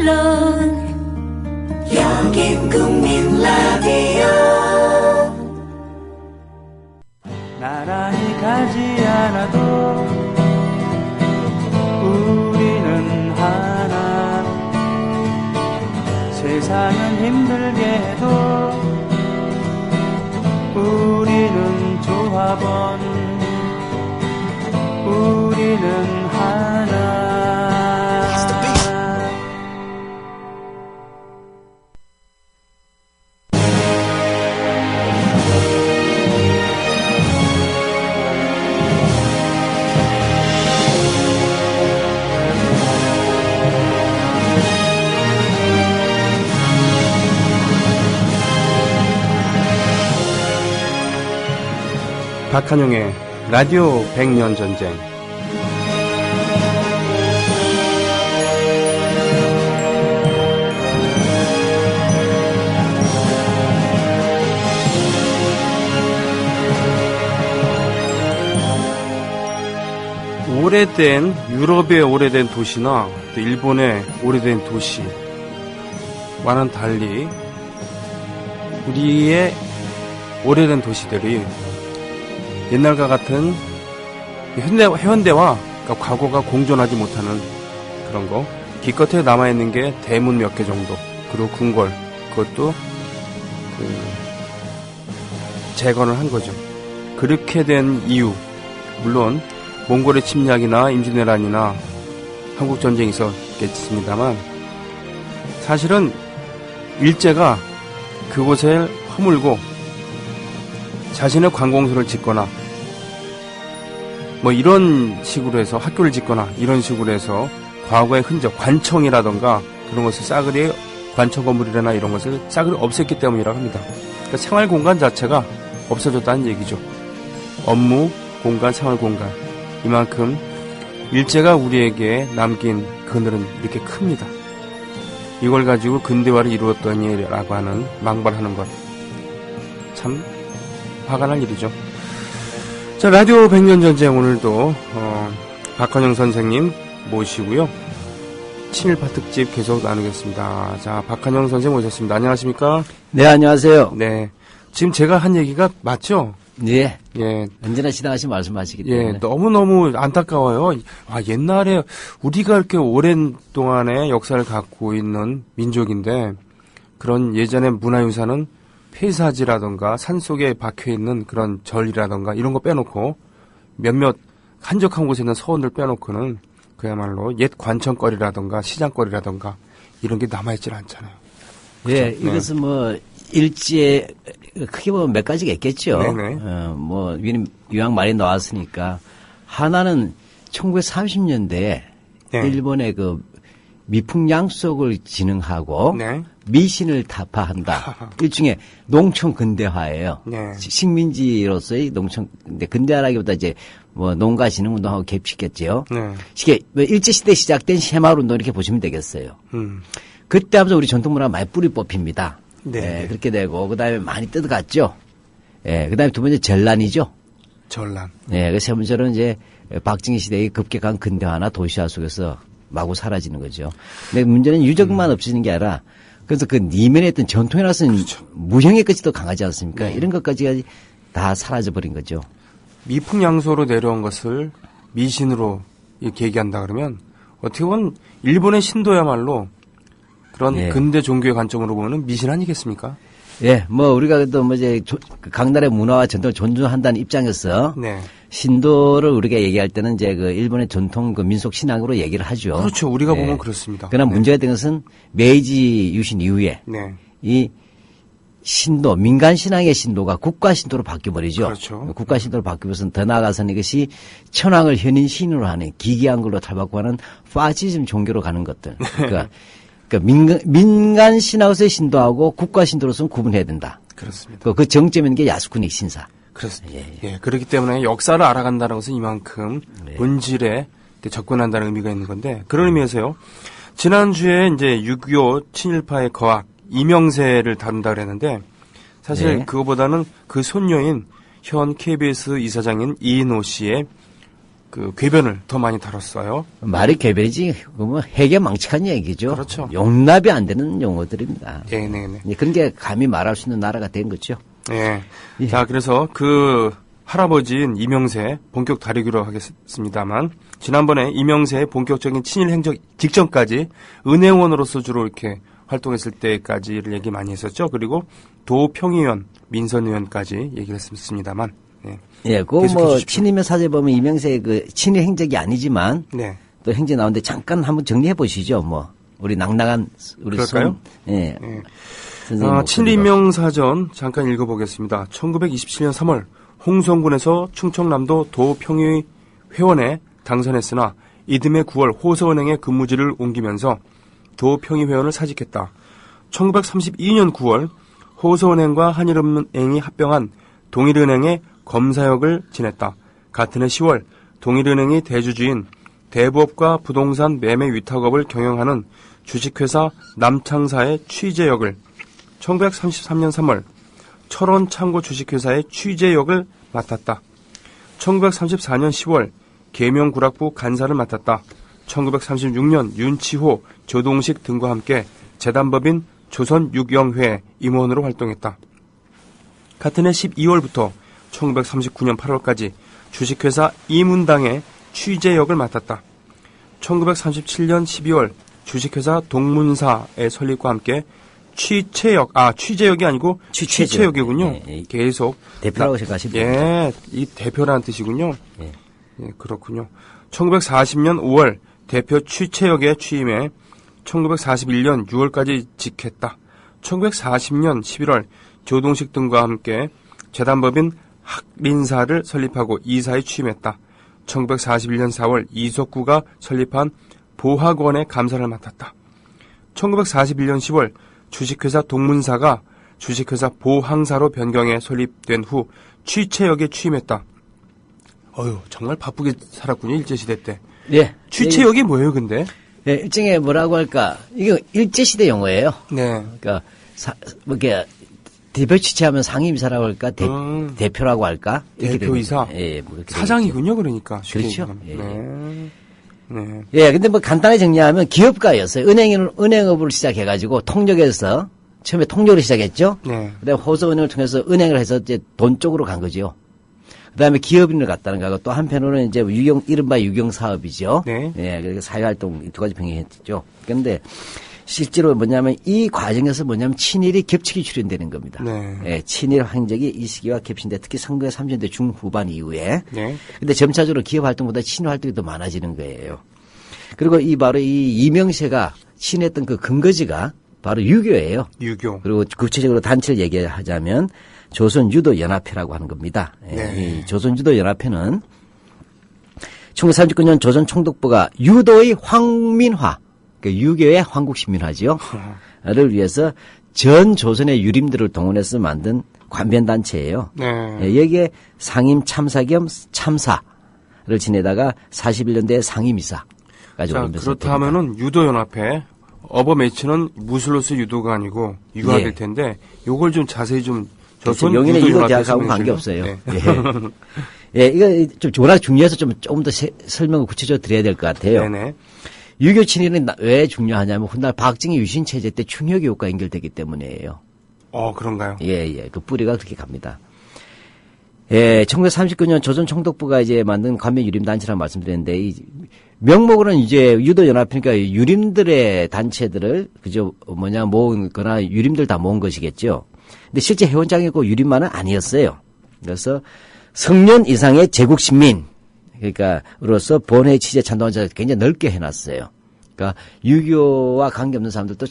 물론 여긴 국민 라디오. 나란히 가지 않아도 우리는 하나. 세상은 힘들게 해도 우리는 조합원. 우리는 하나. 박한용의 라디오 100년 전쟁. 오래된 유럽의 오래된 도시나 또 일본의 오래된 도시와는 달리 우리의 오래된 도시들이 옛날과 같은 현대와 그러니까 과거가 공존하지 못하는 그런 거. 기껏해 남아있는 게 대문 몇 개 정도, 그리고 궁궐, 그것도 재건을 한 거죠. 그렇게 된 이유, 물론 몽골의 침략이나 임진왜란이나 한국전쟁이 있었겠습니다만, 사실은 일제가 그곳을 허물고 자신의 관공서를 짓거나 뭐 이런 식으로 해서 학교를 짓거나 이런 식으로 해서 과거의 흔적, 관청이라던가 그런 것을 싸그리, 관청 건물이나 이런 것을 싸그리 없앴기 때문이라고 합니다. 그러니까 생활 공간 자체가 없어졌다는 얘기죠. 업무, 공간, 생활 공간. 이만큼 일제가 우리에게 남긴 그늘은 이렇게 큽니다. 이걸 가지고 근대화를 이루었더니라고 하는 망발하는 것. 참 화가 날 일이죠. 자, 라디오 100년 전쟁 오늘도 박헌영 선생님 모시고요. 친일파 특집 계속 나누겠습니다. 자, 박헌영 선생님 모셨습니다. 안녕하십니까? 네, 안녕하세요. 네. 지금 제가 한 얘기가 맞죠? 네. 예. 언제나 시당하신 말씀하시기 때문에. 예, 너무너무 안타까워요. 아, 옛날에 우리가 이렇게 오랜 동안의 역사를 갖고 있는 민족인데, 그런 예전의 문화유산은 폐사지라던가 산속에 박혀있는 그런 절이라던가 이런 거 빼놓고 몇몇 한적한 곳에 있는 서원들 빼놓고는 그야말로 옛 관청거리라던가 시장거리라던가 이런 게 남아있질 않잖아요. 그렇죠? 예, 이것은 뭐 일제 크게 보면 몇 가지가 있겠죠. 네네. 뭐 이왕 말이 나왔으니까 하나는 1930년대에 네. 일본의 그 미풍양속을 진흥하고 네. 미신을 타파한다. 일종의 농촌 근대화예요. 네. 식민지로서의 농촌 근대화라기보다 이제 뭐 농가 진흥 운동하고 겹치겠죠. 네. 이게 일제 시대 시작된 새마을 운동 이렇게 보시면 되겠어요. 그때 하면서 우리 전통 문화 많이 뿌리 뽑힙니다. 네. 예, 그렇게 되고 그다음에 많이 뜯어갔죠. 예, 그다음에 두 번째 전란이죠. 전란. 예, 그 세 번째로는 이제 박정희 시대의 급격한 근대화나 도시화 속에서 마구 사라지는 거죠. 근데 문제는 유적만 없어지는 게 아니라 그래서 그 니면에 있던 전통이라서는 그렇죠. 무형의 끝이 더 강하지 않습니까? 네. 이런 것까지 다 사라져버린 거죠. 미풍양소로 내려온 것을 미신으로 이렇게 얘기한다 그러면 어떻게 보면 일본의 신도야말로 그런 예. 근대 종교의 관점으로 보면 미신 아니겠습니까? 예, 뭐 우리가 또 뭐 이제 강나라의 문화와 전통을 존중한다는 입장에서 네. 신도를 우리가 얘기할 때는 이제 그 일본의 전통 그 민속 신앙으로 얘기를 하죠. 그렇죠. 우리가 예. 보면 그렇습니다. 그러나 네. 문제가 된 것은 메이지 유신 이후에 네. 이 신도, 민간 신앙의 신도가 국가 신도로 바뀌어버리죠. 그렇죠. 국가 신도로 바뀌면서 더 나아가서는 이것이 천황을 현인 신으로 하는 기괴한 걸로 탈바꿈하는 파시즘 종교로 가는 것들. 그러니까 민간 신앙에서의 신도하고 국가 신도로서는 구분해야 된다. 그렇습니다. 그 정점인 게 야스쿠니 신사. 그렇습니다. 예, 예, 그렇기 때문에 역사를 알아간다는 것은 이만큼 네. 본질에 접근한다는 의미가 있는 건데 그런 의미에서요. 지난주에 이제 6.25 친일파의 거악 이명세를 다룬다 그랬는데 사실 네. 그거보다는 그 손녀인 현 KBS 이사장인 이인호 씨의 그 궤변을 더 많이 다뤘어요. 말이 궤변이지, 그러면 해계 망측한 얘기죠. 그렇죠. 용납이 안 되는 용어들입니다. 네네네. 예, 그런 게 감히 말할 수 있는 나라가 된 거죠. 네. 예. 자, 그래서 그 할아버지인 이명세 본격 다루기로 하겠습니다만, 지난번에 이명세의 본격적인 친일 행적 직전까지 은행원으로서 주로 이렇게 활동했을 때까지를 얘기 많이 했었죠. 그리고 도평의원, 민선의원까지 얘기를 했습니다만, 네. 예, 그 계속해 뭐 주십시오. 친일면 사제 보면 이명세의 그 친일 행적이 아니지만 네. 또 행적 나오는데 잠깐 한번 정리해 보시죠. 뭐 우리 낭낭한 우리 그럴까요? 예. 네. 선생님 목소리로. 친일인명사전 잠깐 읽어보겠습니다. 1927년 3월 홍성군에서 충청남도 도평의 회원에 당선했으나 이듬해 9월 호서은행에 근무지를 옮기면서 도평의 회원을 사직했다. 1932년 9월 호서은행과 한일은행이 합병한 동일은행의 검사역을 지냈다. 같은 해 10월 동일은행이 대주주인 대부업과 부동산 매매 위탁업을 경영하는 주식회사 남창사의 취재역을, 1933년 3월 철원창고 주식회사의 취재역을 맡았다. 1934년 10월 계명구락부 간사를 맡았다. 1936년 윤치호, 조동식 등과 함께 재단법인 조선육영회 임원으로 활동했다. 같은 해 12월부터 1939년 8월까지 주식회사 이문당의 취재역을 맡았다. 1937년 12월 주식회사 동문사의 설립과 함께 취재역이 아니고 취재역이군요. 예, 예. 계속. 대표라고 생각하시면 예, 이 대표라는 뜻이군요. 예. 예, 그렇군요. 1940년 5월 대표 취재역에 취임해 1941년 6월까지 직했다. 1940년 11월 조동식 등과 함께 재단법인 학린사를 설립하고 이사에 취임했다. 1941년 4월 이석구가 설립한 보학원의 감사를 맡았다. 1941년 10월 주식회사 동문사가 주식회사 보항사로 변경해 설립된 후 취재역에 취임했다. 어휴, 정말 바쁘게 살았군요, 일제시대 때. 예. 취재역이 뭐예요, 근데? 예, 일종의 뭐라고 할까? 이거 일제시대 용어예요. 네. 그러니까 뭐 이렇게 대표 취재하면 상임이사라고 할까? 대표라고 할까? 이렇게 대표이사? 되는, 예, 뭐 그렇게 사장이군요, 그러니까. 그렇죠. 예. 네. 네. 예, 근데 뭐 간단하게 정리하면 기업가였어요. 은행업을 시작해가지고 통역에서 처음에 통역으로 시작했죠. 네. 그다음에 호서은행을 통해서 은행을 해서 이제 돈 쪽으로 간 거죠. 그다음에 기업인을 갔다는 거고 또 한편으로는 이제 이른바 유경 사업이죠. 네. 예, 그래서 사회활동 이 두 가지 병행했죠. 그런데 실제로 뭐냐면 이 과정에서 뭐냐면 친일이 겹치기 출현되는 겁니다. 네. 예, 친일 행적이 이 시기와 겹친데 특히 1930년대 중후반 이후에. 네. 근데 점차적으로 기업 활동보다 친일 활동이 더 많아지는 거예요. 그리고 바로 이 이명세가 친했던 그 근거지가 바로 유교예요. 유교. 그리고 구체적으로 단체를 얘기하자면 조선유도연합회라고 하는 겁니다. 예, 네. 이 조선유도연합회는 1939년 조선총독부가 유도의 황민화, 그 유교의 황국신민화지요. 를 위해서 전 조선의 유림들을 동원해서 만든 관변단체예요. 네. 예, 여기에 상임 참사 겸 참사를 지내다가 41년대에 상임이사. 자, 그렇다면은 유도연합회 어버 매치는 무술로서 유도가 아니고 유학일 예. 텐데 요걸 좀 자세히 좀 그렇죠. 영인의 유도 대학하고 관계없어요. 예. 예, 이거 좀 워낙 중요해서 조금 더 설명을 구체적으로 드려야 될 것 같아요. 네네. 유교 친일은 왜 중요하냐면 훗날 박정희 유신 체제 때 충혈교육과 연결되기 때문이에요. 그런가요? 예. 그 뿌리가 그렇게 갑니다. 예, 1939년 조선 총독부가 이제 만든 관변 유림 단체라고 말씀드렸는데 이 명목으로는 이제 유도연합이니까 유림들의 단체들을 그저 모은 거나 유림들 다 모은 것이겠죠. 근데 실제 회원장이고 유림만은 아니었어요. 그래서 성년 이상의 제국 시민 그러니까로서 본회 취재 찬동한 자를 굉장히 넓게 해놨어요. 그러니까 유교와 관계없는 사람들도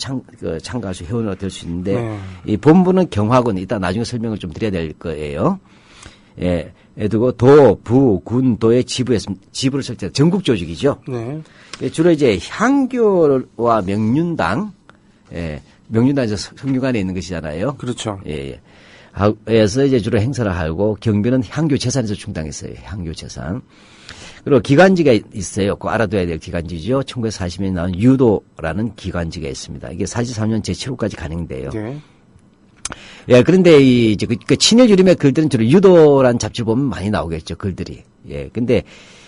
참가할 수 회원으로 될 수 있는데 네. 이 본부는 경화군 이따 나중에 설명을 좀 드려야 될 거예요. 예, 두고 도, 부, 군, 도의 지부를 설치한 전국 조직이죠. 네. 예, 주로 이제 향교와 명륜당, 예, 명륜당에서 성균관에 있는 것이잖아요. 그렇죠. 예. 에서 이제 주로 행사를 하고 경비는 향교 재산에서 충당했어요. 향교 재산. 그리고 기관지가 있어요. 꼭 알아둬야 될 기관지죠. 1940년에 나온 유도라는 기관지가 있습니다. 이게 43년 제7호까지 간행돼요. 네. 예, 그런데 이제 그 친일 유림의 글들은 주로 유도란 잡지를 보면 많이 나오겠죠. 글들이. 예, 근데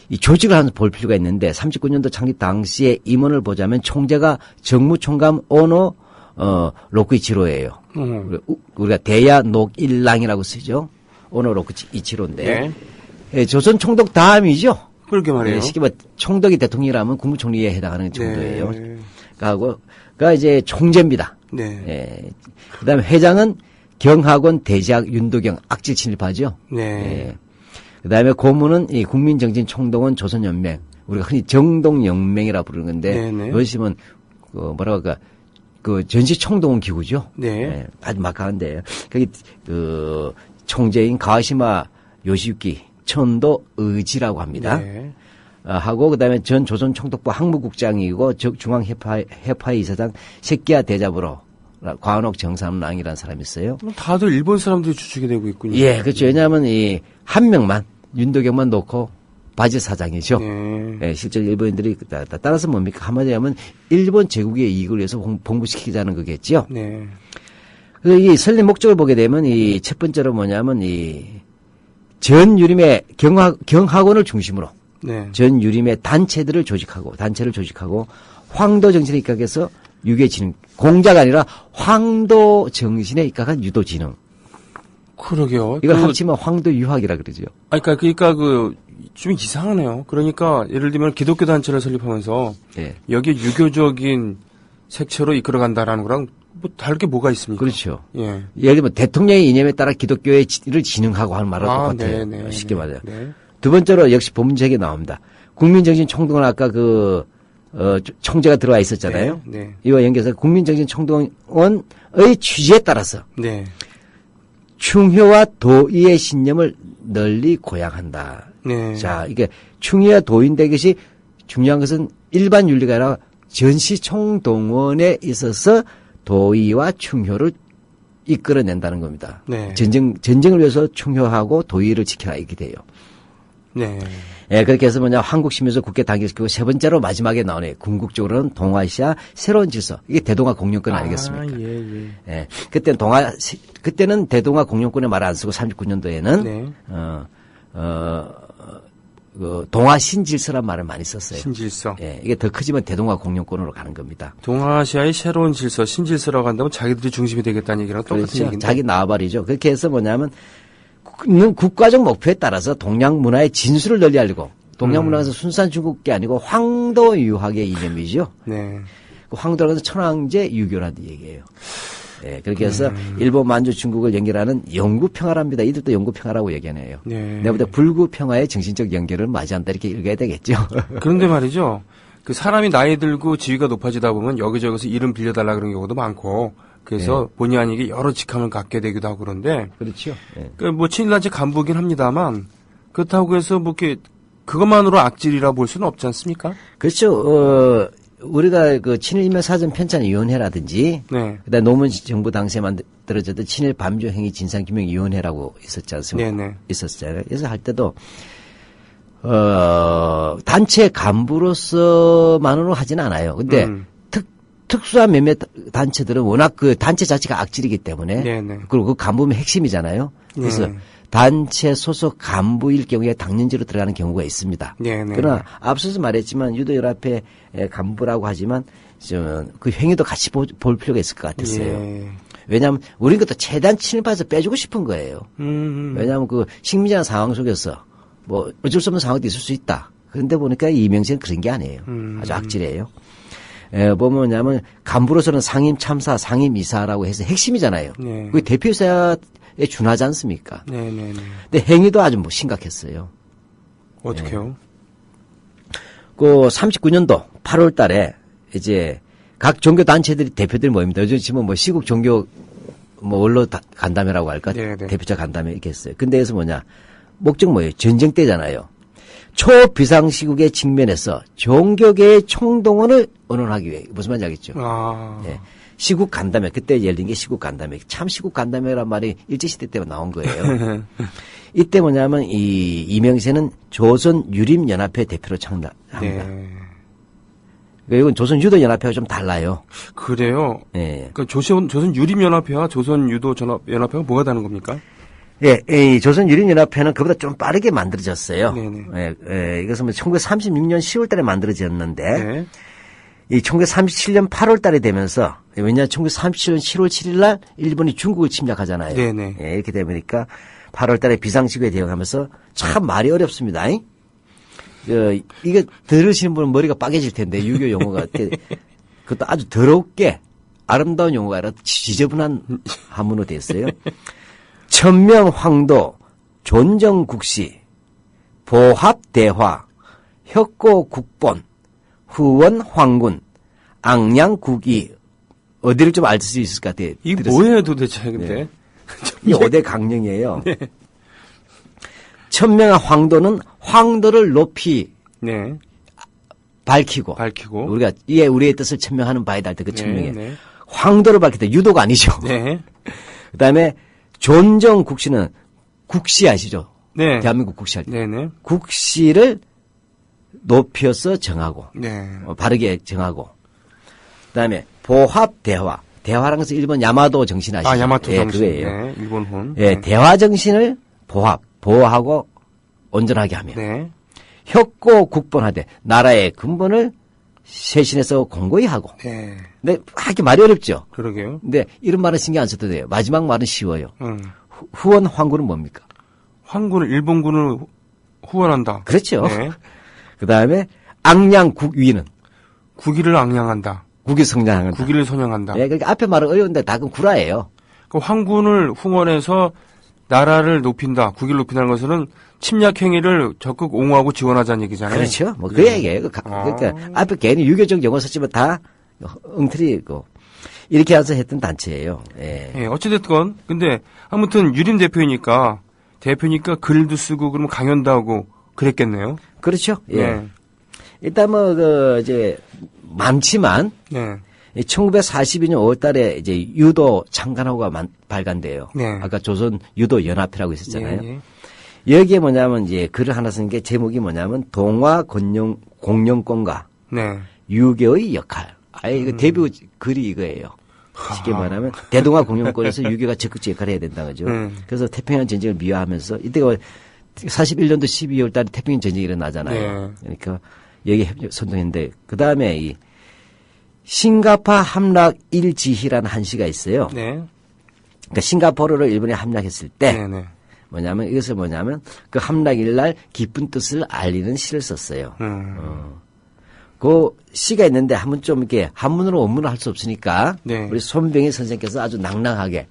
이 조직을 하나 볼 필요가 있는데 39년도 창립 당시에 임원을 보자면 총재가 정무총감 오노 로쿠이치로예요. 우리가 대야 녹일랑이라고 쓰죠. 오노 로쿠이치로인데 네. 예, 조선 총독 다음이죠. 그러게 말이에요. 예, 쉽게 말 총독이 대통령이라면 국무총리에 해당하는 정도예요. 네. 그가 이제 총재입니다. 네. 예. 그다음에 회장은 경학원 대제학 윤도경 악질 친일파죠. 네. 예. 그다음에 고문은 이 국민정신총동원 조선연맹 우리가 흔히 정동연맹이라 부르는 건데 네네. 요즘은 그 뭐라고 할까 그 전시총동원 기구죠. 네. 예, 아주 막강한데 거기 그 총재인 가와시마 요시유키 천도 의지라고 합니다. 네. 하고 그다음에 전 조선총독부 항무국장이고 중앙해파의 이사장 세끼야 대자부로 과은옥 정삼랑이라는 사람이 있어요. 다들 일본 사람들이 주축이 되고 있군요. 예, 그렇죠. 왜냐하면 이 한 명만 윤도경만 놓고 바지 사장이죠. 네. 예, 실제 일본인들이 따라서 뭡니까? 한마디로 하면 일본 제국의 이익을 위해서 봉부시키자는 거겠죠. 네. 그래서 이 설립 목적을 보게 되면 이 첫 번째로 뭐냐면 이 전유림의 경학원을 중심으로 네. 전유림의 단체를 조직하고 황도 정신에 입각해서 유교 진흥 공자가 아니라 황도 정신에 입각한 유도 진흥. 그러게요. 이걸 합치면 황도 유학이라 그러죠. 그러니까 좀 이상하네요. 그러니까 예를 들면 기독교 단체를 설립하면서 예. 여기에 유교적인 색채로 이끌어간다라는 거랑 뭐 다를 게 뭐가 있습니까? 그렇죠. 예. 예를 들면 대통령의 이념에 따라 기독교의 를 진흥하고 하는 말과 똑같아요. 네, 쉽게 말해요. 네. 두 번째로 역시 본문책에 나옵니다. 국민정신총동원 아까 총재가 들어와 있었잖아요. 네. 이와 연계해서 국민정신총동원의 취지에 따라서 네. 충효와 도의의 신념을 널리 고양한다. 네. 자, 이게 충효와 도의인데 이것이 중요한 것은 일반 윤리가 아니라 전시총동원에 있어서 도의와 충효를 이끌어낸다는 겁니다. 네. 전쟁을 위해서 충효하고 도의를 지켜라 이렇게 돼요. 네. 예, 그렇게 해서 한국 시민에서 국회 단결시키고 세 번째로 마지막에 나오네. 궁극적으로는 동아시아 새로운 질서. 이게 대동아 공영권 아니겠습니까? 예. 예. 그때는 대동아 공영권의 말을 안 쓰고 39년도에는 네. 동아 신질서란 말을 많이 썼어요. 신질서. 예, 이게 더 크지만 대동아 공영권으로 가는 겁니다. 동아시아의 새로운 질서, 신질서라고 한다면 자기들이 중심이 되겠다는 얘기랑 똑같은 그렇죠. 얘기인데. 자기 나와버리죠. 그렇게 해서 뭐냐면 국가적 목표에 따라서 동양 문화의 진수를 널리 알리고 동양 문화에서 순수한 중국계 아니고 황도 유학의 이념이죠. 네. 그 황도라고 해서 천황제 유교라는 얘기예요. 네, 그렇게 해서 일본, 만주, 중국을 연결하는 영구평화랍니다. 이들도 영구평화라고 얘기하네요. 네. 내보다 불구평화의 정신적 연결을 맞이한다 이렇게 읽어야 되겠죠. 그런데 말이죠. 그 사람이 나이 들고 지위가 높아지다 보면 여기저기서 이름 빌려달라 그런 경우도 많고 그래서 본의 아니게 여러 직함을 갖게 되기도 하고 그런데 그렇죠. 네. 뭐 친일단체 간부긴 합니다만 그렇다고 해서 뭐 이렇게 그것만으로 악질이라 볼 수는 없지 않습니까? 그렇죠. 우리가 그 친일인명 사전 편찬위원회라든지 네. 그다음 노무현 정부 당시에 만들어졌던 친일 밤조 행위 진상규명위원회라고 있었지 않습니까? 네네. 있었잖아요. 그래서 할 때도 단체 간부로서만으로 하진 않아요. 근데 특수한 몇몇 단체들은 워낙 그 단체 자체가 악질이기 때문에 네네. 그리고 그 간부면 핵심이잖아요. 그래서 단체 소속 간부일 경우에 당연지로 들어가는 경우가 있습니다. 네네. 그러나 앞서서 말했지만 유도연합회 간부라고 하지만 좀 그 행위도 같이 볼 필요가 있을 것 같았어요. 예. 왜냐하면 우리는 그것도 최대한 친일파에서 빼주고 싶은 거예요. 왜냐하면 그 식민지한 상황 속에서 뭐 어쩔 수 없는 상황도 있을 수 있다. 그런데 보니까 이명세는 그런 게 아니에요. 아주 악질이에요. 보면 뭐냐면 간부로서는 상임 참사, 상임 이사라고 해서 핵심이잖아요. 네. 그게 대표이사에 준하지 않습니까? 네네네. 근데 행위도 아주 뭐 심각했어요. 어떻게요? 그 39년도 8월 달에 이제 각 종교 단체들이 대표들이 모입니다. 요즘 지금 뭐 시국 종교 뭐 원로 간담회라고 할까? 네네. 대표자 간담회 이렇게 했어요. 근데 여기서 뭐냐? 목적 뭐예요? 전쟁 때잖아요. 초비상시국에 직면해서 종교계의 총동원을 언론하기 위해 무슨 말인지 알겠죠? 아. 예. 시국 간담회 그때 열린 게 시국 간담회 참 시국 간담회란 말이 일제시대 때 나온 거예요. 이때 뭐냐면 이명세는 조선 유림연합회 대표로 창단합니다. 네. 이건 조선 유도연합회와 좀 달라요. 그래요? 예. 그러니까 조선 유림연합회와 조선 유도연합회가 뭐가 다른 겁니까? 예, 이 조선유린연합회는 그보다 좀 빠르게 만들어졌어요. 네네. 이것은 1936년 10월 달에 만들어졌는데, 네. 이 1937년 8월 달에 되면서, 왜냐하면 1937년 7월 7일 날 일본이 중국을 침략하잖아요. 네네. 예, 이렇게 되니까 8월 달에 비상시국에 대응하면서 참 말이 어렵습니다. 이거 들으시는 분은 머리가 빠개질 텐데, 유교 용어가. 그것도 아주 더럽게 아름다운 용어가 아니라 지저분한 한문으로 됐어요. 천명 황도, 존정국시, 보합대화, 혁고국본, 후원 황군, 앙양국이 어디를 좀 알 수 있을 것 같아요. 이게 뭐예요 도대체 근데? 네. 이 5대 강령이에요. 네. 천명한 황도는 황도를 높이 네. 밝히고 우리가 이에 우리의 뜻을 천명하는 바이다 할 때 그 천명에 네. 황도를 밝히다 유도가 아니죠. 네. 그다음에 존정국시는 국시 아시죠? 네. 대한민국 국시 할 때. 네네. 국시를 높여서 정하고 네. 바르게 정하고 그다음에 보합대화 대화라는 것은 일본 야마도 정신 아시죠? 아 야마토 예, 정신. 그거예요. 네. 일본혼. 예, 네. 대화 정신을 보호하고 온전하게 하며 네. 혁고 국본하되 나라의 근본을 쇄신해서 공고히 하고. 네. 근데 하기 말이 어렵죠. 그러게요. 근데 이런 말은 신경 안 써도 돼요. 마지막 말은 쉬워요. 응. 후원 황군은 뭡니까? 황군을 일본군을 후원한다. 그렇죠. 네. 그다음에 앙양국위는 국위를 앙양한다. 국위 성장한다. 국위를 선양한다. 네, 그러니까 앞에 말은 어려운데 다 그건 구라예요. 그 황군을 후원해서 나라를 높인다. 국위를 높인다는 것은 침략 행위를 적극 옹호하고 지원하자는 얘기잖아요. 그렇죠. 뭐 그 얘기예요. 그러니까 앞에 괜히 유교적 용어 썼지만 다 엉터리고 이렇게 해서 했던 단체예요. 예. 예, 어찌됐건 근데 아무튼 유림 대표니까 글도 쓰고 그러면 강연도 하고 그랬겠네요. 그렇죠. 예. 네. 일단 이제 많지만 네. 1942년 5월 달에 이제 유도 창간호가 발간돼요. 네. 아까 조선 유도 연합회라고 있었잖아요. 예, 예. 여기에 뭐냐면 이제 글을 하나 쓴 게 제목이 뭐냐면 동화 공영권과 네. 유교의 역할. 아예 이거 데뷔 글이 이거예요. 쉽게 말하면 대동아 공영권에서 유교가 적극적 역할을 해야 된다는 거죠. 그래서 태평양 전쟁을 미화하면서 이때가 41년도 12월 달에 태평양 전쟁이 일어나잖아요. 네. 그러니까 여기 선동했는데 그 다음에 이 싱가포르 함락 일지희라는 한 시가 있어요. 네. 그러니까 싱가포르를 일본에 함락했을 때 네, 네. 이것을 그 함락일 날 기쁜 뜻을 알리는 시를 썼어요. 그 시가 있는데 한번 좀 이렇게 한문으로 원문을 할 수 없으니까 네. 우리 손병희 선생님께서 아주 낭낭하게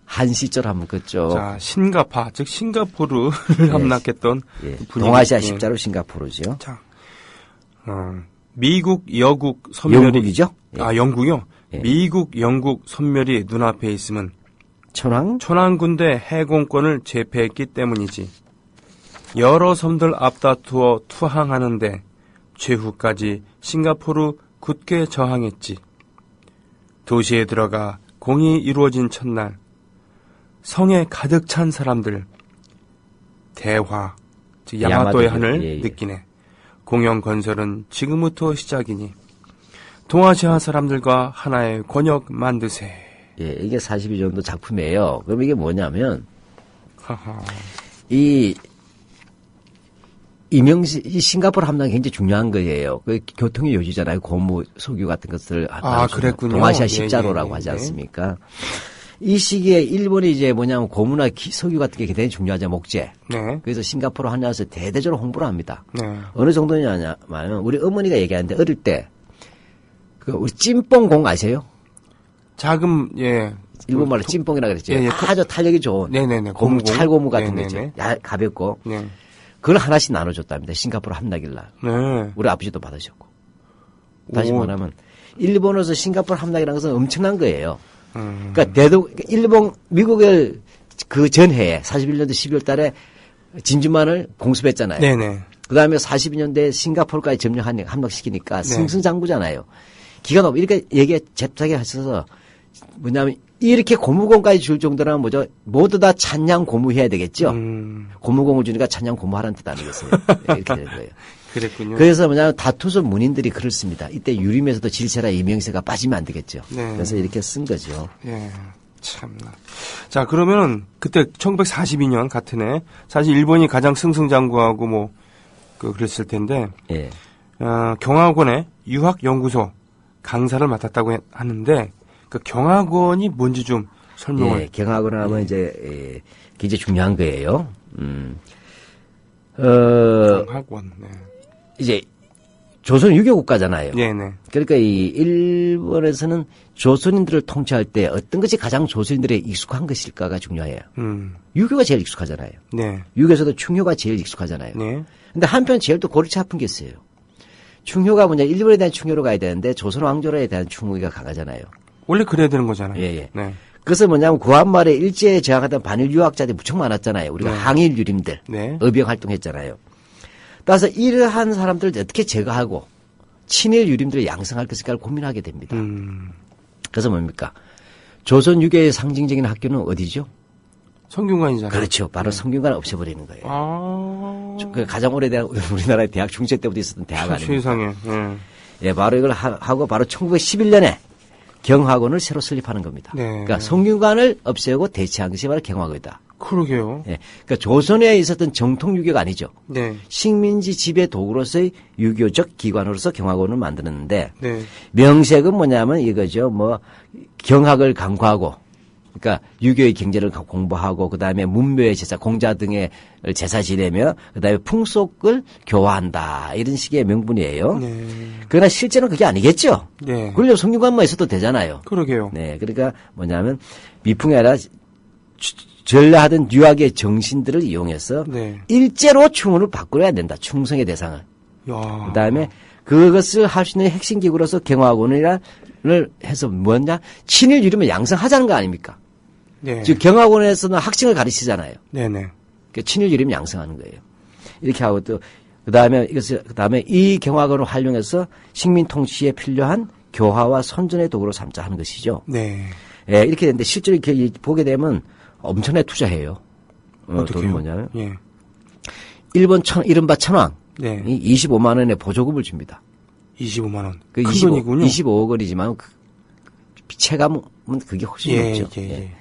한 시절 한번 그쪽 자, 신가파, 즉 싱가포르를 함락했던 예, 분위기. 동아시아 예. 십자로 싱가포르죠. 자, 미국, 여국, 선멸이 영국이죠? 예. 아, 영국이요? 예. 미국, 영국 선멸이 눈앞에 있으면 천황군대 해공권을 제패했기 때문이지. 여러 섬들 앞다투어 투항하는데 최후까지 싱가포르 굳게 저항했지. 도시에 들어가 공이 이루어진 첫날 성에 가득 찬 사람들 대화, 즉 야마토의 하늘 예, 예. 느끼네. 공영 건설은 지금부터 시작이니 동아시아 사람들과 하나의 권역 만드세. 예, 이게 42년도 작품이에요. 그럼 이게 뭐냐면 하하. 이 싱가포르 함락이 굉장히 중요한 거예요. 그 교통의 요지잖아요. 고무, 석유 같은 것을. 그랬군요. 동아시아 예, 십자로라고 예, 하지 예. 않습니까? 이 시기에 일본이 이제 고무나 석유 같은 게 굉장히 중요하죠. 목재. 네. 그래서 싱가포르 한나라에서 대대적으로 홍보를 합니다. 네. 어느 정도냐면 우리 어머니가 얘기하는데 어릴 때 그 우리 찐뽕공 아세요? 자금, 예. 일본말로 찐뽕이라고 그랬죠. 예, 예. 아주 탄력이 좋은. 네네네. 고무, 고무공. 찰고무 같은 거 네네네. 있죠. 가볍고. 네. 그걸 하나씩 나눠줬답니다. 싱가포르 함락일 날. 네. 우리 아버지도 받으셨고. 다시 오. 말하면 일본으로서 싱가포르 함락이라는 것은 엄청난 거예요. 그러니까 미국을 그 전해에 41년도 12월 달에 진주만을 공습했잖아요. 네네. 그 다음에 42년도에 싱가포르까지 함락시키니까 네. 승승장구잖아요. 기가 너무 이렇게 잽싸게 하셔서 뭐냐면 이렇게 고무공까지 줄 정도라면 모두 다 찬양 고무해야 되겠죠. 고무공을 주니까 찬양 고무하라는 뜻 아니겠어요? 네, 이렇게 되는 거예요. 그랬군요. 그래서 뭐냐면 다투서 문인들이 글을 씁니다. 이때 유림에서도 질세라 이명세가 빠지면 안 되겠죠. 네. 그래서 이렇게 쓴 거죠. 예. 참나. 자, 그러면은 그때 1942년 같은 해 사실 일본이 가장 승승장구하고 뭐 그랬을 텐데 예. 경학원의 유학연구소 강사를 맡았다고 하는데 그 경학원이 뭔지 좀 설명을. 예, 경학원 하면 이제 굉장히 중요한 거예요. 경학원. 네. 이제 조선 유교 국가잖아요. 네네. 그러니까 이 일본에서는 조선인들을 통치할 때 어떤 것이 가장 조선인들에 익숙한 것일까가 중요해요. 유교가 제일 익숙하잖아요. 네. 유교에서도 충효가 제일 익숙하잖아요. 네. 근데 한편 제일 또 골치 아픈 게 있어요. 충효가 뭐냐, 일본에 대한 충효로 가야 되는데 조선 왕조에 대한 충효가 강하잖아요. 원래 그래야 되는 거잖아요. 예, 예. 네. 그래서 뭐냐면 구한말에 일제에 저항하던 반일 유학자들이 무척 많았잖아요. 우리가 네. 항일 유림들, 네. 의병 활동했잖아요. 따라서 이러한 사람들을 어떻게 제거하고 친일 유림들을 양성할 것일까를 고민하게 됩니다. 그래서 뭡니까? 조선 유교의 상징적인 학교는 어디죠? 성균관이잖아요. 그렇죠. 바로 성균관을 없애버리는 거예요. 아. 그 가장 오래된 우리나라의 대학 중세 때부터 있었던 대학 아닙니까? 세상에. 예, 바로 이걸 하고 바로 1911년에 경학원을 새로 설립하는 겁니다. 네. 그러니까 성균관을 없애고 대체한 것이 바로 경학원이다. 그러게요. 예, 그러니까 조선에 있었던 정통 유교가 아니죠. 네. 식민지 지배 도구로서의 유교적 기관으로서 경학원을 만들었는데 네. 명색은 뭐냐면 이거죠. 뭐 경학을 강구하고, 그러니까 유교의 경제를 공부하고 그다음에 문묘의 제사, 공자 등의 제사 지내며 그다음에 풍속을 교화한다, 이런 식의 명분이에요. 네. 그러나 실제는 그게 아니겠죠. 네. 그걸로 성균관만 있어도 되잖아요. 그러게요. 네, 그러니까 뭐냐면 미풍이 아니라 전라하던 유학의 정신들을 이용해서 네. 일제로 충원을 바꾸어야 된다. 충성의 대상을. 야. 그다음에 그것을 할 수 있는 핵심 기구로서 경학원을 해서 뭐냐? 친일 유림을 양성하자는 거 아닙니까? 네. 즉 경학원에서는 학생을 가르치잖아요. 네네. 그 친일 유림을 양성하는 거예요. 이렇게 하고 또 그다음에 이 경학원을 활용해서 식민 통치에 필요한 교화와 선전의 도구로 삼자 하는 것이죠. 네. 예, 이렇게 되는데 실제로 이렇게 보게 되면 엄청나게 투자해요. 어떻게 돈이 뭐냐면 예. 일본 이른바 천황이 네. 25만 원의 보조금을 줍니다. 25만 원. 그 큰 돈이군요. 25억 원이지만 체감은 그게 훨씬 예, 높죠. 예, 예. 예.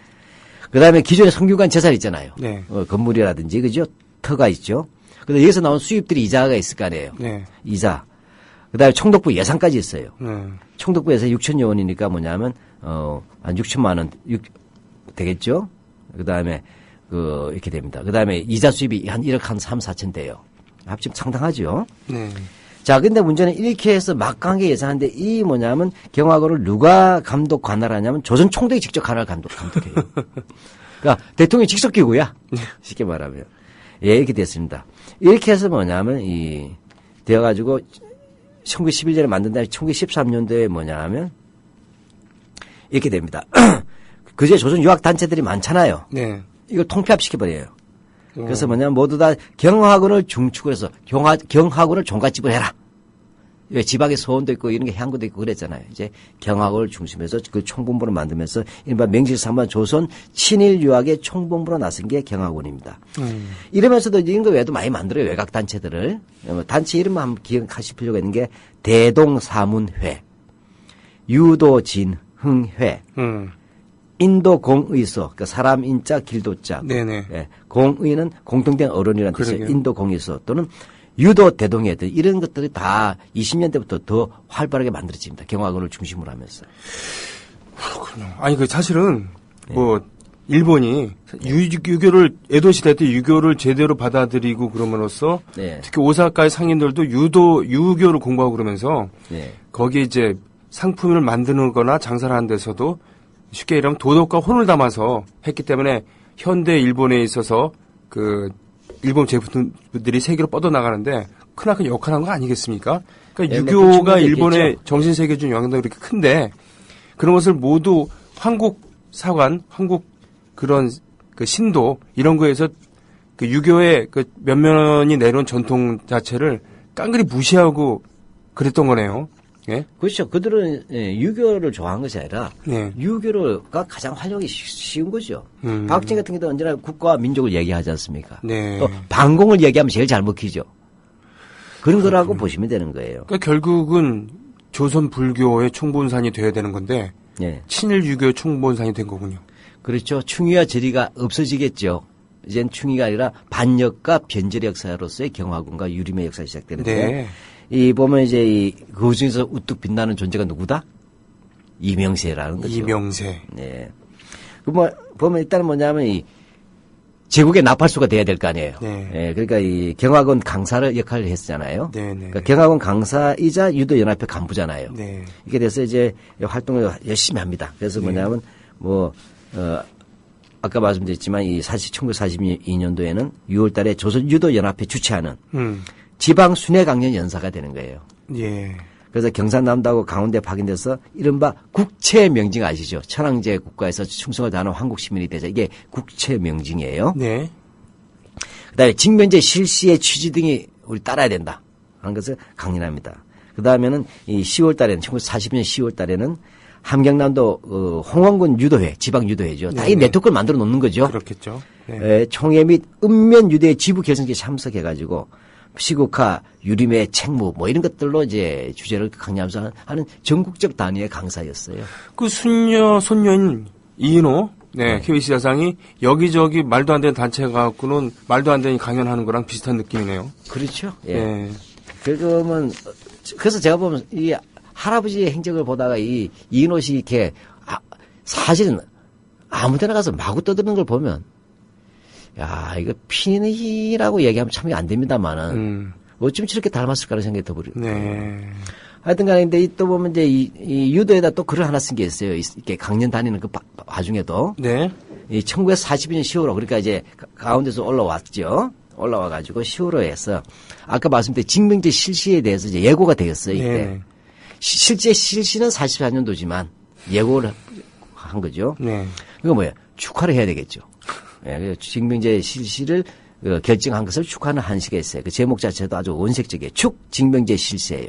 그다음에 기존의 성균관 재산 있잖아요. 네. 건물이라든지 그죠? 터가 있죠. 그다음 여기서 나온 수입들이 이자가 있을 거 아니에요. 네. 이자. 그다음에 총독부 예산까지 있어요. 네. 총독부 예산 6천여 원이니까 뭐냐면 한 6천만 원 되겠죠. 그다음에 이렇게 됩니다. 그다음에 이자 수입이 한 1억 한 3, 4천 돼요. 합치면 상당하죠. 네. 자, 근데 문제는 이렇게 해서 막강하게 예상하는데 이 뭐냐면 경학원을 누가 관할하냐면 조선 총독이 직접 감독해요. 그러니까 대통령이 직접 기구야. 쉽게 말하면. 예, 이렇게 됐습니다. 이렇게 해서 뭐냐면 되어가지고 1911년에 만든 다음에 1913년도에 뭐냐면 이렇게 됩니다. 그제 조선 유학 단체들이 많잖아요. 네. 이걸 통폐합시켜버려요. 그래서 뭐냐면 모두 다 경학원을 중축을 해서 경학원을 종갓집을 해라. 왜 지방에 서원도 있고 이런 게 향구도 있고 그랬잖아요. 이제 경학원을 중심해서 그 총본부를 만들면서 일반 명실상부한 조선 친일 유학의 총본부로 나선 게 경학원입니다. 이러면서도 이런 거 외에도 많이 만들어요. 외곽 단체들을. 단체 이름만 한번 기억하실 필요가 있는 게 대동사문회, 유도진흥회, 인도공의소, 그러니까 사람 인자 길도자. 네네. 예, 공의는 공통된 어른이라는 뜻이에요. 그러게요. 인도공의소 또는 유도 대동회들 이런 것들이 다 20년대부터 더 활발하게 만들어집니다. 경학원을 중심으로 하면서. 그렇군요. 아니 사실은 뭐 일본이 유교를 에도 시대 때 유교를 제대로 받아들이고 그럼으로써 네. 특히 오사카의 상인들도 유교를 공부하고 그러면서 네. 거기에 이제 상품을 만드는 거나 장사를 하는 데서도 쉽게 얘기하면 도덕과 혼을 담아서 했기 때문에 현대 일본에 있어서 그 일본 제품들이 세계로 뻗어나가는데 크나큰 역할을 한 거 아니겠습니까? 그러니까 네, 유교가 일본의 있겠죠. 정신세계에 준 영향도 그렇게 큰데 그런 것을 모두 한국 사관, 한국 그런 그 신도 이런 거에서 그 유교의 그 몇몇이 내려온 전통 자체를 깡그리 무시하고 그랬던 거네요. 예? 그렇죠. 그들은 유교를 좋아한 것이 아니라 네. 유교가 가장 활용이 쉬운 거죠. 박진 같은 경우도 언제나 국가와 민족을 얘기하지 않습니까? 네. 또 반공을 얘기하면 제일 잘 먹히죠. 그런 거라고 보시면 되는 거예요. 그러니까 결국은 조선 불교의 총본산이 돼야 되는 건데 네. 친일 유교의 총본산이 된 거군요. 그렇죠. 충의와 절의가 없어지겠죠. 이젠 충의가 아니라 반역과 변절의 역사로서의 경화군과 유림의 역사가 시작되는데 네. 이 보면 이제 그 중에서 우뚝 빛나는 존재가 누구다? 이명세라는 거죠. 이명세. 네. 그 뭐 보면 일단은 뭐냐면 이 제국의 나팔수가 돼야 될 거 아니에요. 네. 예, 그러니까 이 경화군 강사를 역할을 했잖아요. 네, 네. 그러니까 경화군 강사이자 유도연합회 간부잖아요. 네. 이렇게 돼서 이제 활동을 열심히 합니다. 그래서 뭐냐면 아까 말씀드렸지만 이 1942년도에는 6월달에 조선 유도연합회 주최하는 지방 순회 강연 연사가 되는 거예요. 예. 그래서 경상남도하고 강원도에 파견돼서 이른바 국채명징 아시죠? 천황제 국가에서 충성을 다하는 한국 시민이 되자. 이게 국채명징이에요. 네. 그다음에 징병제 실시의 취지 등이 우리 따라야 된다 하는 것을 강연합니다. 그다음에는 이 10월 달에는 1940년 10월 달에는 함경남도 홍원군 유도회, 지방 유도회죠. 다 이 네트워크를 만들어 놓는 거죠. 그렇겠죠. 네. 총회 및 읍면 유대 지부 결성기에 참석해가지고 시국화, 유림의 책무 뭐 이런 것들로 이제 주제를 강연하면서 하는 전국적 단위의 강사였어요. 그 손녀인 이인호 KBS 여상이 여기저기 말도 안 되는 단체 가갖고는 말도 안 되는 강연하는 거랑 비슷한 느낌이네요. 그렇죠. 예. 네. 그래서 제가 보면 이 할아버지의 행적을 보다가 이 이인호 씨 이렇게 사실은 아무데나 가서 마구 떠드는 걸 보면 야 이거 피니라고 얘기하면 참 안 됩니다만은 어쩜 저렇게 닮았을까라는 생각이 들어버리고. 네. 하여튼간에 근데 또 보면 이제 이 유도에다 또 글을 하나 쓴 게 있어요. 이렇게 강연 다니는 그 와중에도. 네. 이 1942년 10월호 그러니까 이제 가운데서 올라왔죠. 올라와가지고 10월호에서 아까 말씀드린 징병제 실시에 대해서 이제 예고가 되었어요. 이때. 네. 실제 실시는 44년도지만 예고를 한 거죠. 네. 이거 뭐야? 축하를 해야 되겠죠. 예, 징병제 실시를 결정한 것을 축하하는 한시가 있어요. 그 제목 자체도 아주 원색적이에요. 축 징병제 실시예요.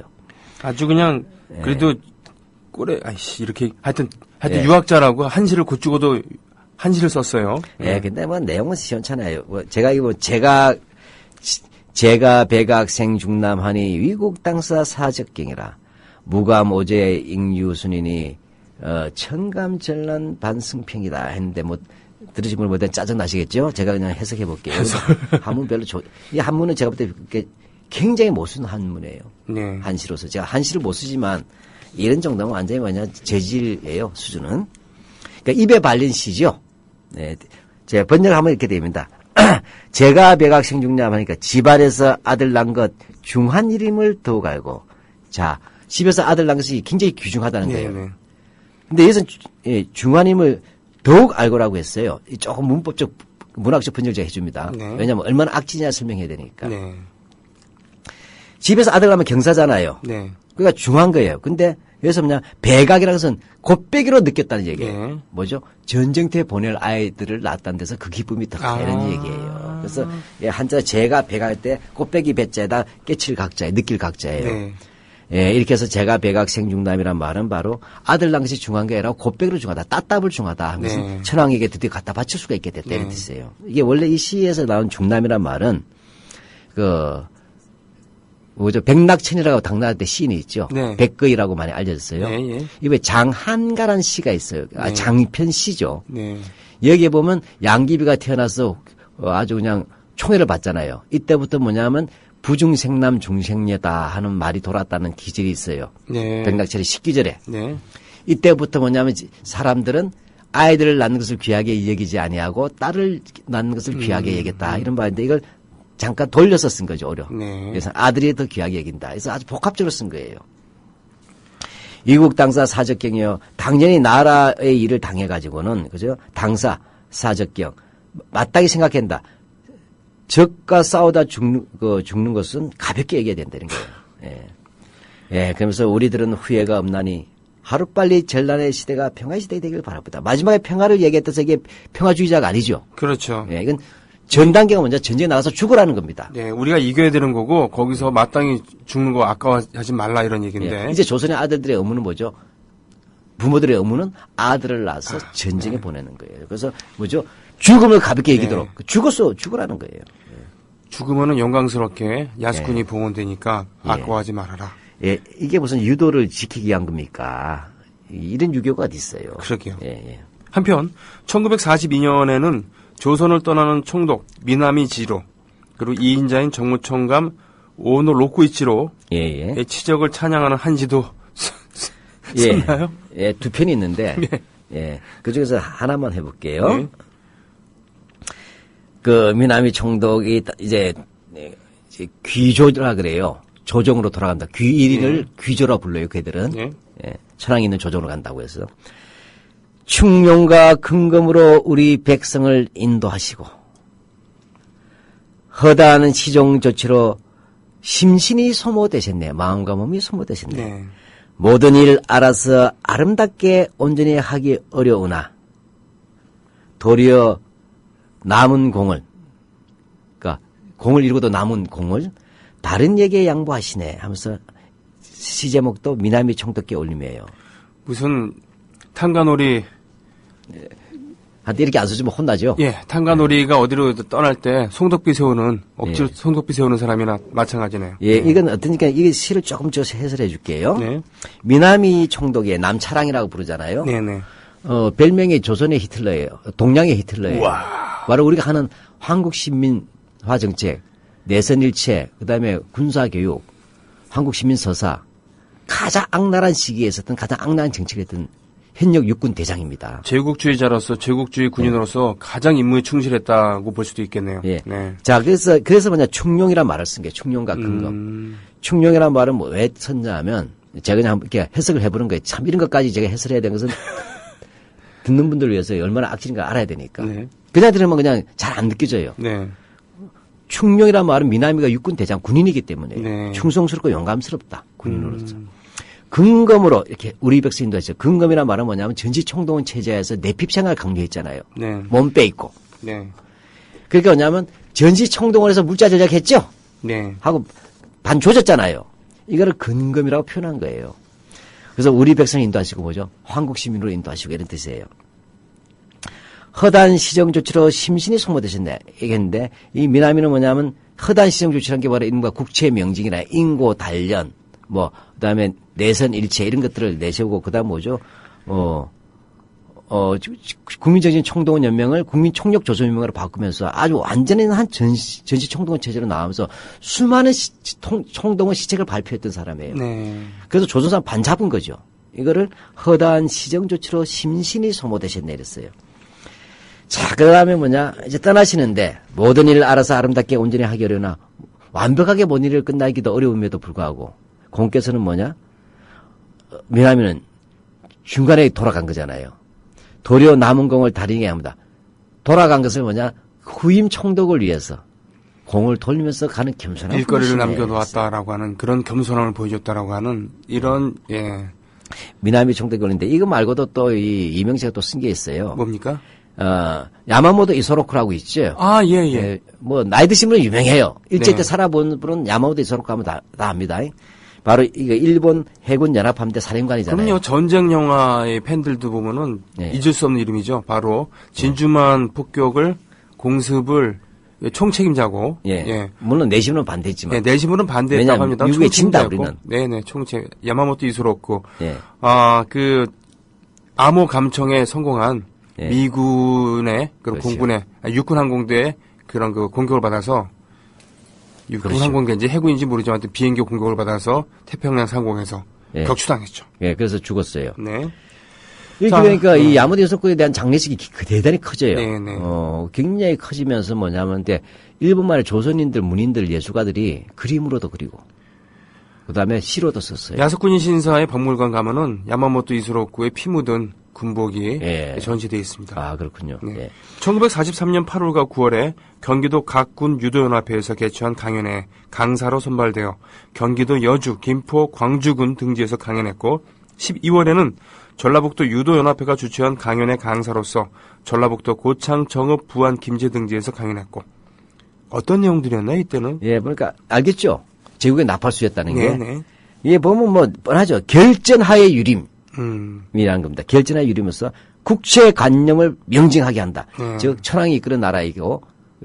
아주 그냥 그래도 꼴에 이렇게 하여튼 예. 유학자라고 한시를 고추고도 한시를 썼어요. 예, 근데 뭐 내용은 시원찮아요. 제가 이거 제가 백악생 중남하니 위국 당사 사적경이라 무감 오제 잉유순이니 천감전란 반승평이다 했는데 뭐 들으신 분 보다 짜증 나시겠죠? 제가 그냥 해석해 볼게요. 한문 별로 이 한문은 제가 볼 때 굉장히 못 쓰는 한문이에요. 네. 한시로서 제가 한시를 못 쓰지만 이런 정도면 완전히 뭐냐 재질이에요. 수준은. 그러니까 입에 발린 시죠. 네, 제가 번역하면 이렇게 됩니다. 제가 백악생 중남 하니까 집안에서 아들 난 것 중한 일임을 더욱 알고 자 집에서 아들 난 것이 굉장히 귀중하다는 거예요. 네. 근데 여기서 중한임을 더욱 알고라고 했어요. 조금 문법적 문학적 번역을 제가 해줍니다. 네. 왜냐하면 얼마나 악취냐 설명해야 되니까. 네. 집에서 아들 낳으면 경사잖아요. 네. 그러니까 중한 거예요. 근데 여기서 뭐냐 백악이라는 것은 곱빼기로 느꼈다는 얘기예요. 네. 뭐죠? 전쟁터에 보낼 아이들을 낳았다는 데서 그 기쁨이 더 크다는 얘기예요. 그래서 한자 제가 백할 때 곱빼기 배자에다 깨칠 각자에 느낄 각자예요. 네. 예, 이렇게 해서 제가 백악생중남이란 말은 바로 아들 난 것이 중한 게 아니라 곱빼기로 중하다, 따따블 중하다 하는 것은 네. 천황에게 드디어 갖다 바칠 수가 있게 됐다 이런 뜻이에요. 이게 원래 이 시에서 나온 중남이란 말은 백낙천이라고 당나라 때 시인이 있죠. 네. 백거이라고 많이 알려졌어요. 네, 예. 이게 장한가라는 시가 있어요. 네. 장편 시죠. 네. 여기에 보면 양귀비가 태어나서 아주 그냥 총애를 받잖아요. 이때부터 뭐냐면 부중생남 중생녀다 하는 말이 돌았다는 기질이 있어요. 네. 백낙천이 식기절에. 네. 이때부터 뭐냐면 사람들은 아이들을 낳는 것을 귀하게 여기지 아니하고 딸을 낳는 것을 귀하게 여겼다. 이런 말인데 이걸 잠깐 돌려서 쓴 거죠, 오히려. 네. 그래서 아들이 더 귀하게 여긴다. 그래서 아주 복합적으로 쓴 거예요. 이국 당사 사적경이요. 당연히 나라의 일을 당해가지고는, 그죠? 당사, 사적경. 마땅히 생각한다. 적과 싸우다 죽는 것은 가볍게 얘기해야 된다는 거예요. 예. 예, 그러면서 우리들은 후회가 없나니 하루빨리 전란의 시대가 평화의 시대가 되길 바랍니다. 마지막에 평화를 얘기했다서 이게 평화주의자가 아니죠. 그렇죠. 예, 이건 전 단계가 먼저 전쟁에 나가서 죽으라는 겁니다. 네, 우리가 이겨야 되는 거고 거기서 마땅히 죽는 거 아까워하지 말라 이런 얘기인데. 예, 이제 조선의 아들들의 의무는 뭐죠? 부모들의 의무는 아들을 낳아서 전쟁에 보내는 거예요. 그래서 뭐죠? 죽음을 가볍게 여기도록 죽었어 죽으라는 거예요. 죽으면은 영광스럽게 야수꾼이 봉헌되니까 예. 아까워하지 말아라. 예, 이게 무슨 유도를 지키기 위한 겁니까? 이런 유교가 어디 있어요? 그러게요. 예, 예. 한편 1942년에는 조선을 떠나는 총독 미나미 지로 그리고 2인자인 정무총감 오노 로쿠이치로의 예. 치적을 찬양하는 한지도 썼나요? 예, 두 편이 있는데 네. 예, 그 중에서 하나만 해볼게요. 네. 그 미나미 총독이 이제 귀조라 그래요. 조정으로 돌아간다. 귀인을 귀조라 불러요. 그들은 네. 예, 천황이 있는 조정으로 간다고 해서 충룡과 근검으로 우리 백성을 인도하시고 허다한 시종 조치로 심신이 소모되셨네. 마음과 몸이 소모되셨네. 네. 모든 일 알아서 아름답게 온전히 하기 어려우나 도리어 남은 공을 그러니까 공을 이루고도 남은 공을 다른 얘기에 양보하시네 하면서 시 제목도 미나미 총독께 올림이에요. 무슨 탄가놀이 한테 이렇게 안 써주면 혼나죠. 예, 탄가놀이가 어디로 떠날 때 송독비 세우는 억지로 송독비 세우는 사람이나 마찬가지네요. 예, 이건 어떠니까 이게 시를 조금 저 해설해 줄게요. 네. 미나미 총독의 남차랑이라고 부르잖아요. 네네. 별명이 조선의 히틀러예요. 동양의 히틀러예요. 바로 우리가 하는 한국신민화 정책, 내선일체, 그다음에 군사교육, 한국신민서사 가장 악랄한 시기에 있었던 가장 악랄한 정책을 했던 현역 육군 대장입니다. 제국주의자로서 제국주의 군인으로서 가장 임무에 충실했다고 볼 수도 있겠네요. 예. 네. 자, 그래서 뭐냐 충룡이란 말을 쓴 게 충룡과 근검. 충룡이란 말은 뭐 왜 썼냐면 제가 그냥 이렇게 해석을 해보는 거예요. 참 이런 것까지 제가 해설해야 되는 것은 듣는 분들을 위해서 얼마나 악질인가 알아야 되니까. 네. 그냥 들으면 그냥 잘 안 느껴져요. 네. 충룡이란 말은 미나미가 육군 대장 군인이기 때문에 네. 충성스럽고 용감스럽다 군인으로서. 근검으로 이렇게 우리 백성인도 했죠. 근검이란 말은 뭐냐면 전시총동원 체제에서 내핍 생활을 강조했잖아요. 네. 몸 빼입고. 네. 그러니까 뭐냐면 전시총동원에서 물자 제작했죠. 네. 하고 반 조졌잖아요. 이거를 근검이라고 표현한 거예요. 그래서 우리 백성 인도하시고 뭐죠? 한국 시민으로 인도하시고 이런 뜻이에요. 허단 시정 조치로 심신이 소모되셨네. 얘기했는데 이 미나미는 뭐냐면 허단 시정 조치라는 게 바로 이른바 국채 명징이나 인고 단련 뭐 그다음에 내선 일체 이런 것들을 내세우고 그다음 뭐죠? 국민정신 총동원 연맹을 국민총력 조선연맹으로 바꾸면서 아주 완전한 한 전시 총동원 체제로 나오면서 수많은 총동원 시책을 발표했던 사람이에요. 네. 그래서 조선사 반잡은 거죠. 이거를 허다한 시정 조치로 심신이 소모되셨네 이랬어요. 자, 그 다음에 뭐냐. 이제 떠나시는데 모든 일을 알아서 아름답게 온전히 하기 어려우나 완벽하게 모든 일을 끝나기도 어려움에도 불구하고 공께서는 뭐냐. 미나미는 중간에 돌아간 거잖아요. 도리어 남은 공을 다리게 합니다. 돌아간 것을 뭐냐. 후임 총독을 위해서 공을 돌리면서 가는 겸손한 일거리를 분이시네. 남겨놓았다라고 하는 그런 겸손함을 보여줬다라고 하는 이런 예. 미나미 총독이 올린데 이거 말고도 또 이 이명재가 또 쓴 게 있어요. 뭡니까? 야마모토 이소로쿠라고 있죠. 아, 예, 예. 예, 뭐 나이 드신 분은 유명해요. 일제 네. 때 살아본 분은 야마모토 이소로쿠 하면 다 압니다. 바로 이거 일본 해군 연합함대 사령관이잖아요. 그럼요. 전쟁 영화의 팬들도 보면은 네. 잊을 수 없는 이름이죠. 바로 진주만 폭격을 공습을 총책임자고. 예. 물론 내심은 반대했지만. 네, 내심으로는 반대했다고 왜냐하면 합니다. 미국에 진다, 총책임자였고. 우리는. 네네, 총책. 야마모토 이소로쿠. 예. 암호 감청에 성공한 예. 미군의 그런 그렇죠. 공군의 육군 항공대의 그런 그 공격을 받아서 육군 그렇죠. 항공대인지 해군인지 모르지만 하여튼 비행기 공격을 받아서 태평양 상공에서 예. 격추당했죠. 예, 그래서 죽었어요. 네. 이게 자, 그러니까 이 야마모토 이소로쿠에 대한 장례식이 대단히 커져요. 네네. 굉장히 커지면서 뭐냐면 근데 일본말의 조선인들, 문인들, 예술가들이 그림으로도 그리고 그다음에 시로도 썼어요. 야스쿠니 신사의 박물관 가면은 야마모토 이소로쿠의 피 묻은 군복이 예. 전시되어 있습니다. 아, 그렇군요. 네. 예. 1943년 8월과 9월에 경기도 각군 유도연합회에서 개최한 강연에 강사로 선발되어 경기도 여주, 김포, 광주군 등지에서 강연했고 12월에는 전라북도 유도연합회가 주최한 강연의 강사로서 전라북도 고창, 정읍, 부안, 김제 등지에서 강연했고 어떤 내용들이었나요 이때는? 예, 그러니까 알겠죠? 제국의 나팔수였다는 게. 네네. 예, 보면 뭐 뻔하죠. 결전하에 유림. 음. 이라는 겁니다. 결전하에 유림으로써 국채 관념을 명징하게 한다. 네. 즉 천황이 이끄는 나라이고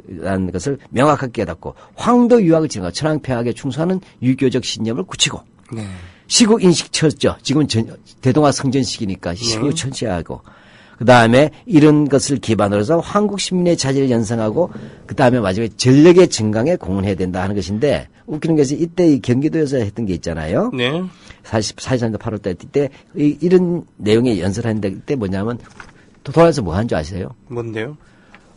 라는 것을 명확하게 깨닫고 황도 유학을 지나가 천황 폐하에 충성하는 유교적 신념을 굳히고 네. 시국 인식 철저 지금은 대동아 성전 시기니까 시국 철저하고 그 다음에 이런 것을 기반으로 해서 한국 시민의 자질을 연상하고 그 다음에 마지막에 전력의 증강에 공헌해야 된다 하는 것인데 웃기는 것이 이때 이 경기도에서 했던 게 있잖아요. 네. 44년도 8월 달 이때 이런 내용의 연설을 했는데 이때 뭐냐면 돌아서 뭐 하는 줄 아세요? 뭔데요?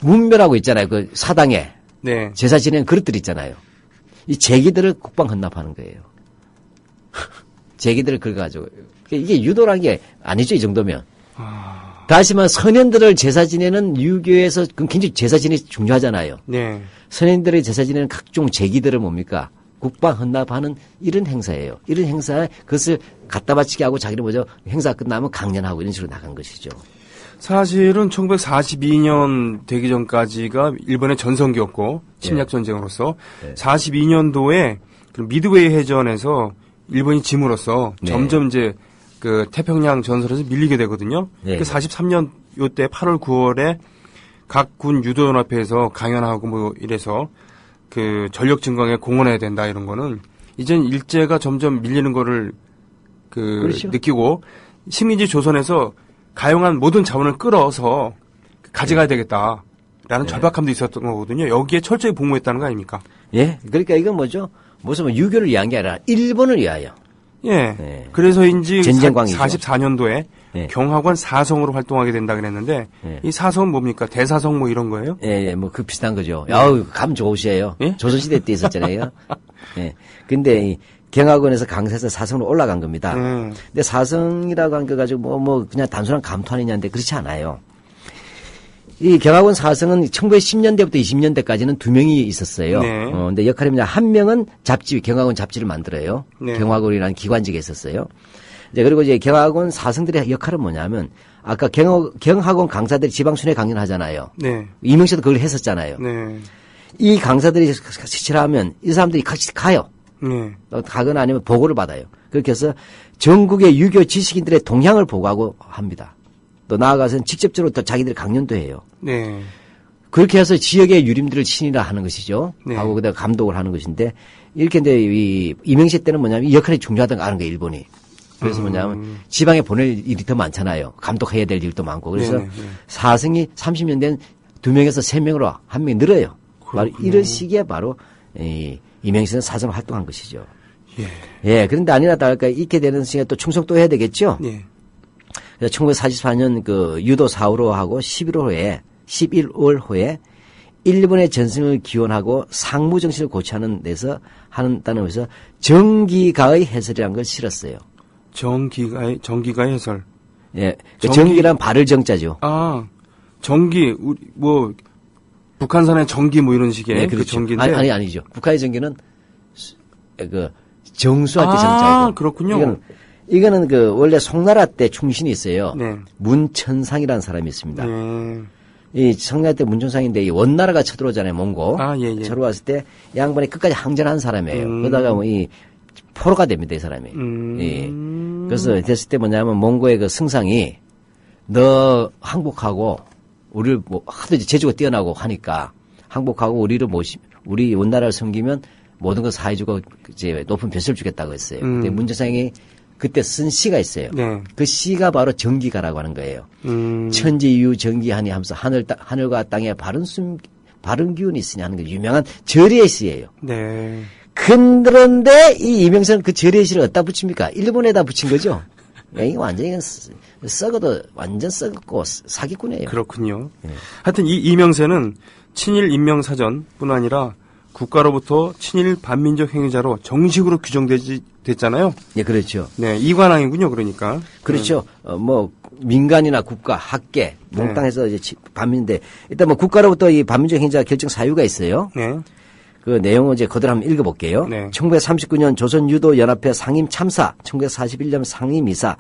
문멸하고 있잖아요. 그 사당에 네. 제사 지내는 그릇들 있잖아요. 이 제기들을 국방 헌납하는 거예요. 제기들을 긁어가지고 이게 유도란 게 아니죠 이 정도면. 다시 말해 선현들을 제사 지내는 유교에서 굉장히 제사 지내기 중요하잖아요. 네. 선현들의 제사 지내는 각종 제기들을 뭡니까? 국방 헌납하는 이런 행사예요. 이런 행사에 그것을 갖다 바치게 하고 자기는 뭐죠? 행사 끝나면 강연하고 이런 식으로 나간 것이죠. 사실은 1942년 되기 전까지가 일본의 전성기였고 침략 전쟁으로서 42년도에 미드웨이 해전에서 일본이 짐으로써 점점 이제 그 태평양 전선에서 밀리게 되거든요. 그 43년 요때 8월 9월에 각 군 유도연합회에서 강연하고 뭐 이래서 그 전력 증강에 공헌해야 된다 이런 거는 이젠 일제가 점점 밀리는 거를 그렇죠. 느끼고 식민지 조선에서 가용한 모든 자원을 끌어서 가져가야 되겠다라는 절박함도 있었던 거거든요. 여기에 철저히 복무했다는 거 아닙니까? 예. 그러니까 이건 뭐죠? 무슨 유교를 위한 게 아니라 일본을 위하여. 예. 네. 그래서인지 전쟁광이죠. 44년도에 네. 경학원 사성으로 활동하게 된다 그랬는데 이 사성은 뭡니까? 대사성 뭐 이런 거예요? 예, 뭐 그 비슷한 거죠. 아우, 감 좋으시에요. 예? 조선시대 때 있었잖아요. 예. 근데 이 경학원에서 강사에서 사성으로 올라간 겁니다. 근데 사성이라고 한 거 가지고 뭐 그냥 단순한 감투 아니냐는데 그렇지 않아요. 이 경학원 사성은 1910년대부터 20년대까지는 2명이 있었어요. 네. 근데 역할이 뭐냐, 한 명은 경학원 잡지를 만들어요. 네. 경학원이라는 기관직에 있었어요. 이제 그리고 이제 경학원 사성들의 역할은 뭐냐면 아까 경학원 강사들이 지방순회 강연을 하잖아요. 네. 이명씨도 그걸 했었잖아요. 네. 이 강사들이 지시를 하면 이 사람들이 같이 가요. 네. 가거나 아니면 보고를 받아요. 그렇게 해서 전국의 유교 지식인들의 동향을 보고하고 합니다. 또 나아가서는 직접적으로 또 자기들이 강연도 해요. 네. 그렇게 해서 지역의 유림들을 친이라 하는 것이죠. 네. 하고 그다음 감독을 하는 것인데 이렇게 이제 이 이명시 때는 뭐냐면 이 역할이 중요하다는 걸 아는 거예요, 일본이. 그래서 뭐냐면 지방에 보낼 일이 더 많잖아요. 감독해야 될 일도 많고. 그래서 네, 네. 사성이 30년 된 2명에서 3명으로 한 명이 늘어요. 바로 이런 시기에 바로 이명시는 사성으로 활동한 것이죠. 예. 예, 그런데 아니나 다를까 이렇게 되는 시기에 또 충성도 해야 되겠죠. 예. 그래서 1944년 그 유도 사후로 하고 11월 후에 일본의 전승을 기원하고 상무 정신을 고취하는 데서 한다는 것에서 정기가의 해설이라는 걸 실었어요. 정기가의 해설. 예, 그 정기란 발을 정자죠. 아, 정기 우리 뭐 북한산의 정기 뭐 이런 식의 네, 그 그렇죠. 정기인데. 아니죠. 북한의 정기는 그 정수할 때 아, 정자고. 그렇군요. 이거는 그 원래 송나라 때 충신이 있어요. 네. 문천상이라는 사람이 있습니다. 네. 이 송나라 때 문천상인데 이 원나라가 쳐들어오잖아요, 몽고. 아, 예. 쳐들어왔을 때 양반이 끝까지 항전한 사람이에요. 그러다가 뭐 이 포로가 됩니다, 이 사람이. 예. 그래서 됐을 때 뭐냐면 몽고의 그 승상이 너 항복하고 우리를 뭐 하도 이제 재주가 뛰어나고 하니까 항복하고 우리 원나라를 섬기면 모든 걸 사해주고 이제 높은 벼슬을 주겠다고 했어요. 근데 문천상이 그때 쓴 시가 있어요. 네. 그 시가 바로 정기가라고 하는 거예요. 천지유 정기하니 하면서 하늘과 땅에 바른 기운이 있으니 하는 게 유명한 절의 시예요. 네. 그런데 이 이명선은 그 절의 시를 어디다 붙입니까? 일본에다 붙인 거죠. 이 완전히 썩어도 완전 썩었고 사기꾼이에요. 그렇군요. 하여튼 이 이명세는 친일 인명사전뿐 아니라 국가로부터 친일 반민족 행위자로 정식으로 규정됐잖아요. 예, 그렇죠. 네, 이관왕이군요. 그러니까. 그렇죠. 뭐 민간이나 국가, 학계 몽땅해서 이제 반민인데 일단 뭐 국가로부터 이 반민족 행위자 결정 사유가 있어요. 네. 그 내용을 이제 그대로 한번 읽어볼게요. 네. 1939년 조선유도연합회 상임 참사, 1941년 상임이사,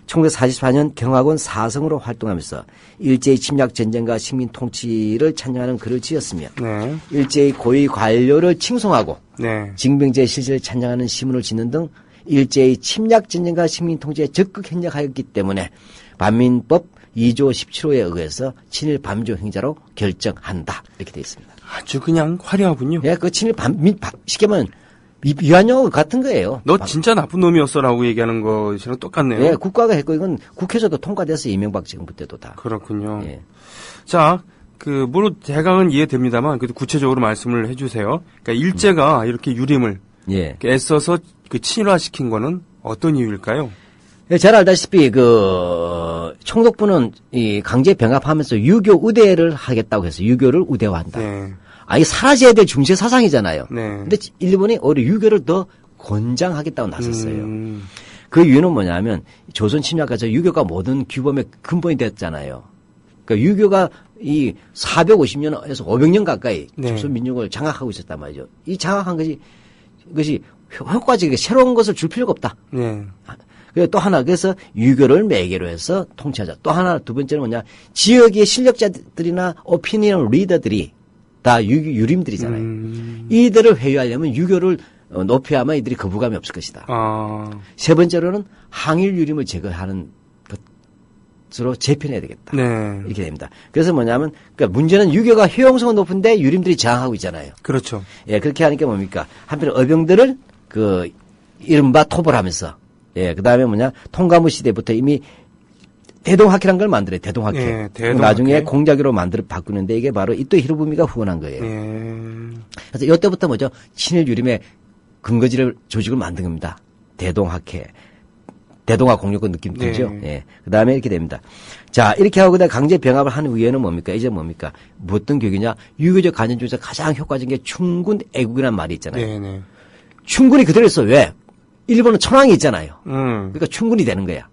1944년 경학원 사성으로 활동하면서 일제의 침략 전쟁과 식민 통치를 찬양하는 글을 지었으며 네. 일제의 고위 관료를 칭송하고 네. 징병제의 실체를 찬양하는 시문을 짓는 등 일제의 침략 전쟁과 식민 통치에 적극 협력하였기 때문에 반민법 2조 17호에 의해서 친일 반민족 행위자로 결정한다. 이렇게 되어 있습니다. 아주 그냥 화려하군요. 예, 그 친일 쉽게 말하면 위안용어 같은 거예요. 너 진짜 나쁜 놈이었어라고 얘기하는 것이랑 똑같네요. 예, 국가가 했고 이건 국회에서도 통과됐어요. 이명박 정부 때도 다. 그렇군요. 예. 자, 물론 대강은 이해됩니다만 그래도 구체적으로 말씀을 해주세요. 그러니까 일제가 이렇게 유림을 예. 이렇게 애써서 친일화시킨 거는 어떤 이유일까요? 예, 잘 알다시피 총독부는 이 강제 병합하면서 유교 우대를 하겠다고 해서 유교를 우대화한다. 네. 이 사라져야 될 중세 사상이잖아요. 네. 근데 일본이 오히려 유교를 더 권장하겠다고 나섰어요. 그 이유는 뭐냐면 조선 침략까지 유교가 모든 규범의 근본이 됐잖아요. 그러니까 유교가 이 450년에서 500년 가까이 네. 조선 민족을 장악하고 있었단 말이죠. 이 장악한 것이 효과적이게 새로운 것을 줄 필요가 없다. 네. 그리고 또 하나, 그래서 유교를 매개로 해서 통치하자. 또 하나, 두 번째는 뭐냐. 지역의 실력자들이나 오피니언 리더들이 다 유림들이잖아요. 이들을 회유하려면 유교를 높여야만 이들이 거부감이 없을 것이다. 세 번째로는 항일 유림을 제거하는 것으로 재편해야 되겠다. 네. 이렇게 됩니다. 그래서 뭐냐면, 그러니까 문제는 유교가 효용성은 높은데 유림들이 저항하고 있잖아요. 그렇죠. 예, 그렇게 하니까 뭡니까? 한편 어병들을 이른바 토벌하면서, 예, 그 다음에 뭐냐, 통가무 시대부터 이미 대동학회란 걸 만들어요, 대동학회. 예, 대동학회. 나중에 공작으로 바꾸는데 이게 바로 이토 히로부미가 후원한 거예요. 예. 그래서 이때부터 뭐죠? 친일 유림의 근거지를 조직을 만든 겁니다. 대동학회. 대동아 공유권 느낌 들죠? 네. 예. 그 다음에 이렇게 됩니다. 자, 이렇게 하고 그다음 강제 병합을 하는 후에는 뭡니까? 이제 뭡니까? 어떤 교육이냐? 유교적 간연 중에서 가장 효과적인 게 충군 애국이라는 말이 있잖아요. 네네. 충군이 그대로 있어. 왜? 일본은 천황이 있잖아요. 음. 그러니까 충군이 되는 거야.